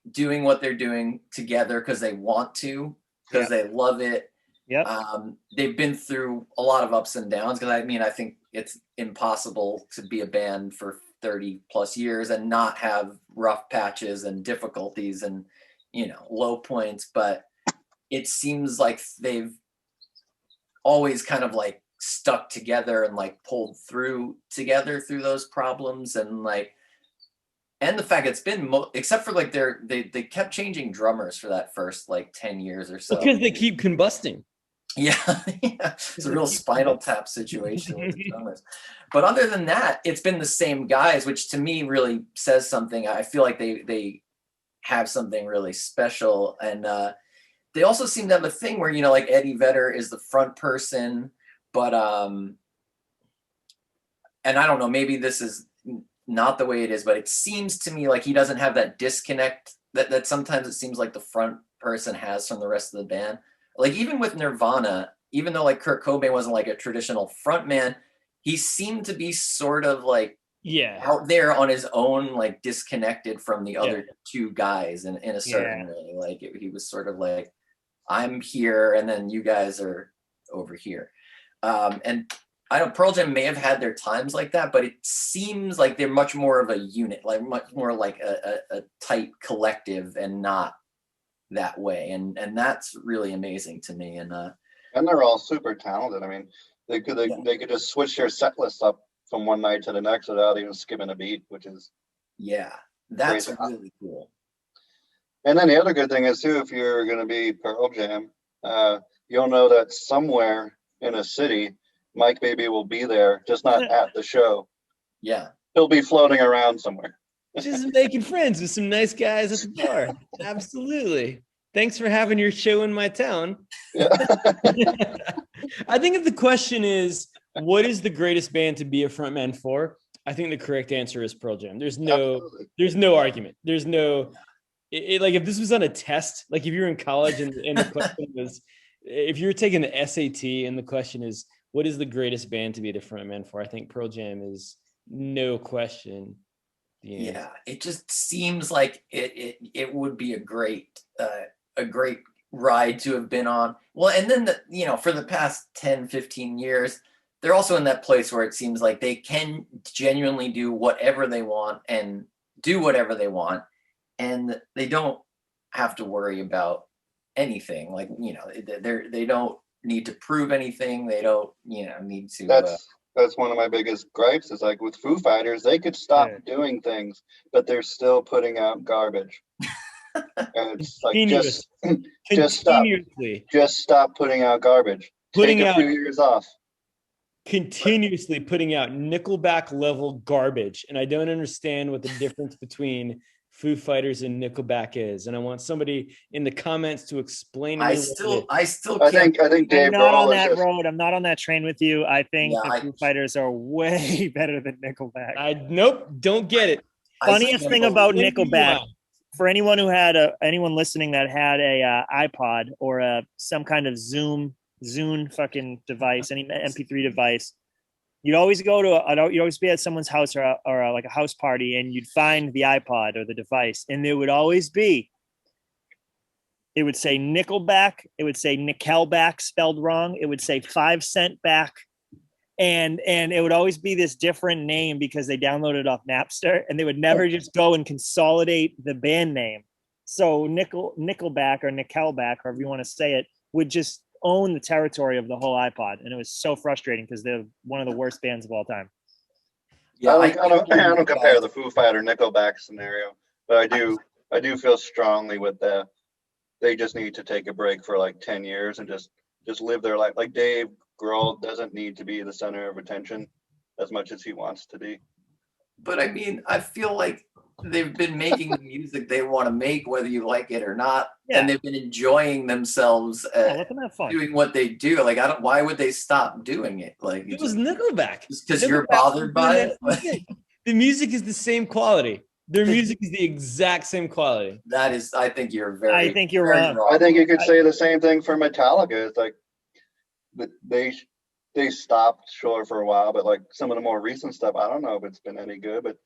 doing what they're doing together because they want to, because they love it. Yeah. They've been through a lot of ups and downs because I think it's impossible to be a band for 30 plus years and not have rough patches and difficulties and, low points. But it seems like they've always kind of like stuck together and like pulled through together through those problems. And like, and the fact it's been except for like they kept changing drummers for that first like 10 years or so because they keep combusting. Yeah. It's a real Spinal Tap situation with the drummers. But other than that, it's been the same guys, which to me really says something. I feel like they have something really special. And they also seem to have a thing where, like Eddie Vedder is the front person, but and I don't know, maybe this is not the way it is, but it seems to me like he doesn't have that disconnect that sometimes it seems like the front person has from the rest of the band. Like even with Nirvana, even though like Kurt Cobain wasn't like a traditional frontman, he seemed to be sort of like out there on his own, like disconnected from the other two guys in a certain way. Like he was sort of like, I'm here and then you guys are over here. And I don't, Pearl Jam may have had their times like that, but it seems like they're much more of a unit, like much more like a tight collective and not that way. And that's really amazing to me. And they're all super talented. I mean, they could just switch their set list up from one night to the next without even skipping a beat, which is that's crazy. Really cool. And then the other good thing is too, if you're going to be Pearl Jam, you'll know that somewhere in a city, Mike Baby will be there, just not at the show. Yeah, he'll be floating around somewhere. Just making friends with some nice guys at the bar. Absolutely. Thanks for having your show in my town. Yeah. I think if the question is, what is the greatest band to be a frontman for? I think the correct answer is Pearl Jam. There's no argument. There's no, like if this was on a test, like if you're in college and the question was, if you're taking the SAT and the question is, what is the greatest band to be the frontman for? I think Pearl Jam is no question. Yeah, it just seems like it would be a great ride to have been on. Well, and then for the past 10, 15 years, they're also in that place where it seems like they can genuinely do whatever they want and do whatever they want, and they don't have to worry about anything. Like, they don't need to prove anything. They don't, need to. That's one of my biggest gripes is like with Foo Fighters, they could stop doing things, but they're still putting out garbage. And it's like just stop putting out garbage. Take a few years off. Continuously putting out Nickelback level garbage, and I don't understand what the difference between Foo Fighters and Nickelback is, and I want somebody in the comments to explain. I still can't. I think Dave I'm not on that road. I'm not on that train with you. I think the Foo Fighters are way better than Nickelback. Nope, don't get it. Funniest thing about Nickelback, for anyone who had anyone listening that had a iPod or some kind of Zune fucking device, any MP3 device, you'd always go to you'd always be at someone's house or like a house party, and you'd find the iPod or the device, and it would always be, it would say Nickelback, it would say Nickelback spelled wrong, it would say 5 cent back, and it would always be this different name because they downloaded it off Napster, and they would never just go and consolidate the band name. So Nickelback or Nickelback, however you want to say it, would just own the territory of the whole iPod, and it was so frustrating because they're one of the worst bands of all time. Yeah, I don't compare the Foo Fighter Nickelback scenario, but I do feel strongly with that. They just need to take a break for like 10 years and just live their life. Like Dave Grohl doesn't need to be the center of attention as much as he wants to be. But I mean, I feel like they've been making the music they want to make, whether you like it or not, and they've been enjoying themselves doing what they do. Like, why would they stop doing it? Like, it was Nickelback. Just because you're bothered by it. The music is the same quality. Their music is the exact same quality. That is, I think you're wrong. I think you could say the same thing for Metallica. It's like they stopped sure for a while, but like some of the more recent stuff, I don't know if it's been any good, but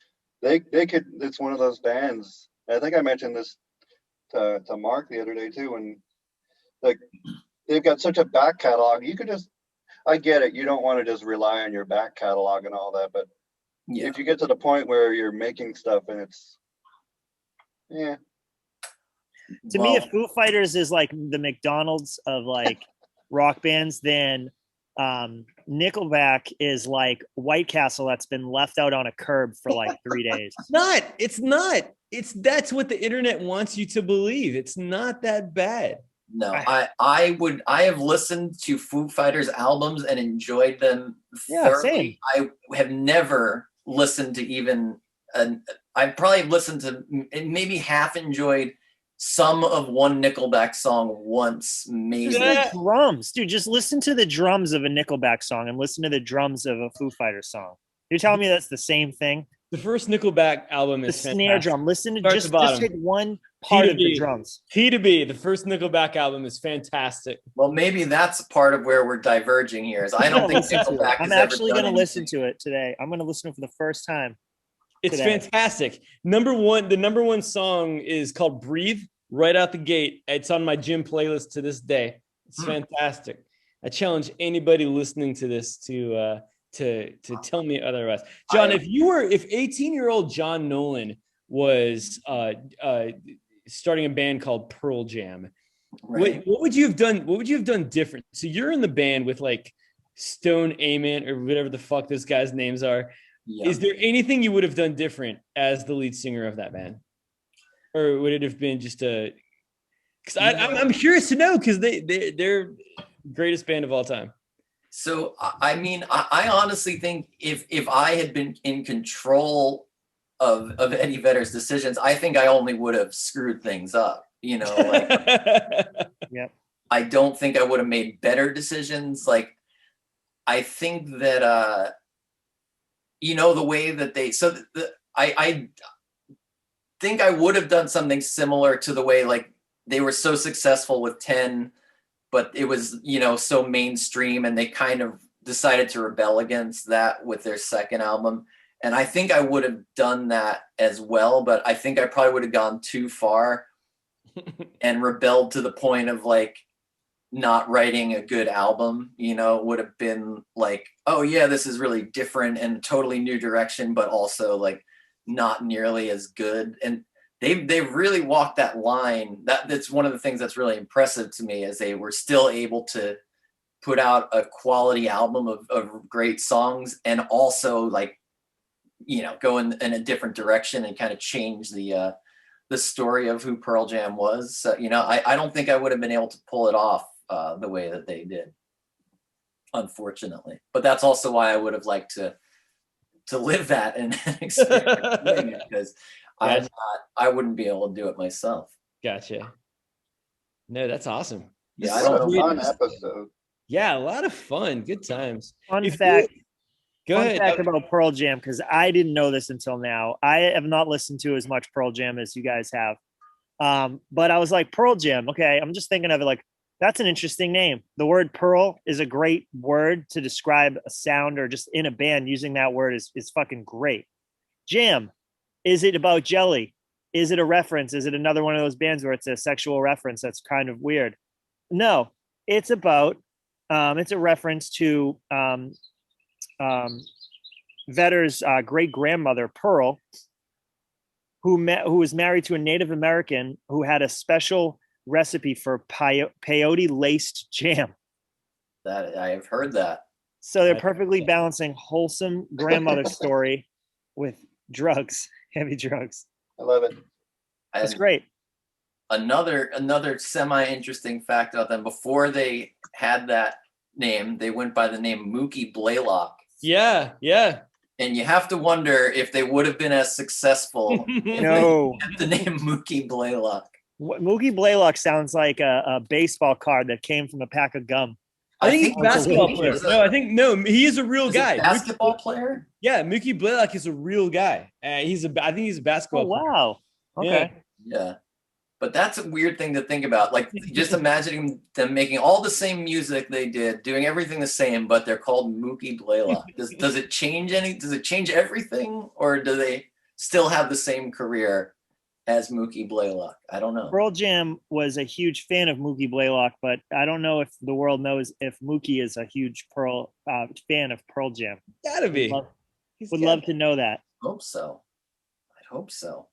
they could. It's one of those bands. I think I mentioned this to Mark the other day too, and like they've got such a back catalog. You could just, I get it. You don't want to just rely on your back catalog and all that, but if you get to the point where you're making stuff and it's, to me, if Foo Fighters is like the McDonald's of like rock bands, then Nickelback is like White Castle that's been left out on a curb for like 3 days. It's not. That's what the internet wants you to believe. It's not that bad. No, I have listened to Foo Fighters albums and enjoyed them thoroughly. Same. I have never listened to even I've probably listened to maybe half enjoyed some of one Nickelback song once, maybe. Drums, dude, just listen to the drums of a Nickelback song and listen to the drums of a Foo Fighters song. You're telling me that's the same thing? The first Nickelback album is the snare drum. Listen to just take one part of the drums. P to B, the first Nickelback album is fantastic. Well, maybe that's part of where we're diverging here. Is I don't think Nickelback. I'm actually going to listen to it today. I'm going to listen to it for the first time. It's fantastic. The number one song is called "Breathe." Right out the gate, it's on my gym playlist to this day. It's fantastic. I challenge anybody listening to this to tell me otherwise. John, if 18-year-old John Nolan was starting a band called Pearl Jam, what would you have done? What would you have done different? So you're in the band with like Stone Amen or whatever the fuck those guys' names are. Yeah. Is there anything you would have done different as the lead singer of that band? Or would it have been just because I'm curious to know, because they're greatest band of all time. So I mean, I honestly think if I had been in control of Eddie Vedder's decisions, I think I only would have screwed things up. Like I don't think I would have made better decisions. Like I think that the way that I think I would have done something similar to the way like they were so successful with 10, but it was so mainstream, and they kind of decided to rebel against that with their second album. And I think I would have done that as well, but I think I probably would have gone too far and rebelled to the point of like not writing a good album, you know, would have been like, oh yeah, this is really different and totally new direction, but also like not nearly as good. And they've really walked that line. That's one of the things that's really impressive to me, is they were still able to put out a quality album of great songs, and also like, you know, go in a different direction and kind of change the story of who Pearl Jam was. So, you know, I don't think I would have been able to pull it off the way that they did, unfortunately. But that's also why I would have liked to live that and experience doing it, because I wouldn't be able to do it myself. Gotcha. No, that's awesome. Yeah, I don't know. Fun episode. Yeah, a lot of fun. Good times. Fun fact. Go Fun ahead. fact about Pearl Jam, because I didn't know this until now. I have not listened to as much Pearl Jam as you guys have. But I was like, Pearl Jam. Okay, I'm just thinking of it like, that's an interesting name. The word pearl is a great word to describe a sound, or just in a band, using that word is fucking great. Jam. Is it about jelly? Is it a reference? Is it another one of those bands where it's a sexual reference that's kind of weird? No, it's about, it's a reference to Vedder's great grandmother, Pearl, who was married to a Native American who had a special recipe for peyote laced jam. That I have heard that. So they're perfectly balancing wholesome grandmother story with drugs, heavy drugs. I love it. That's great. Another semi-interesting fact about them: before they had that name, they went by the name Mookie Blaylock. Yeah. And you have to wonder if they would have been as successful if they had the name Mookie Blaylock. Mookie Blaylock sounds like a baseball card that came from a pack of gum. I think he's a basketball player. He is a real guy. Basketball player? Yeah, Mookie Blaylock is a real guy. I think he's a basketball player. Wow. Okay. Yeah. But that's a weird thing to think about. Like, just imagining them making all the same music they did, doing everything the same, but they're called Mookie Blaylock. Does it change does it change everything, or do they still have the same career as Mookie Blaylock? I don't know. Pearl Jam was a huge fan of Mookie Blaylock, but I don't know if the world knows if Mookie is a huge fan of Pearl Jam. Gotta be. Would love to know that. I hope so.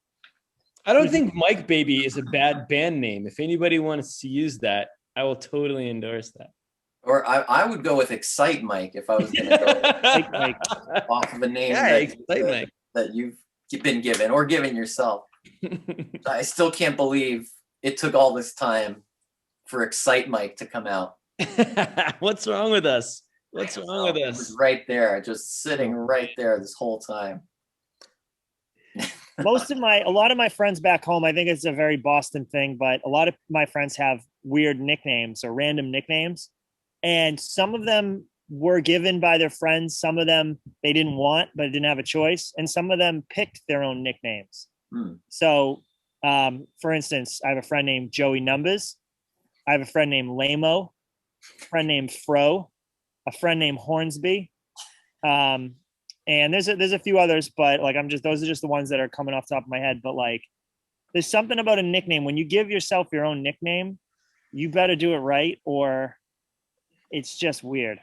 I don't think Mike Baby is a bad band name. If anybody wants to use that, I will totally endorse that. Or I would go with Excite Mike if I was going to go Mike off of a name that you've been given or given yourself. I still can't believe it took all this time for Excite Mike to come out. What's wrong with us? What's wrong with us? It was right there, just sitting right there this whole time. A lot of my friends back home, I think it's a very Boston thing, but a lot of my friends have weird nicknames or random nicknames. And some of them were given by their friends. Some of them they didn't want, but didn't have a choice. And some of them picked their own nicknames. So, for instance, I have a friend named Joey Numbers. I have a friend named Lamo, a friend named Fro, a friend named Hornsby. And there's a few others, but like those are just the ones that are coming off the top of my head. But like, there's something about a nickname. When you give yourself your own nickname, you better do it right, or it's just weird.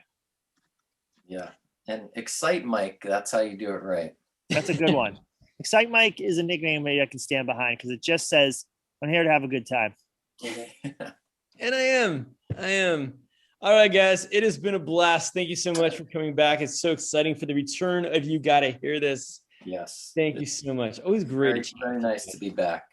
Yeah, and Excite Mike, that's how you do it right. That's a good one. Excite Mike is a nickname that I can stand behind because it just says, "I'm here to have a good time." And I am. All right, guys, it has been a blast. Thank you so much for coming back. It's so exciting for the return of You Gotta Hear This. Yes. Thank you so much. Always great. Very nice to be back.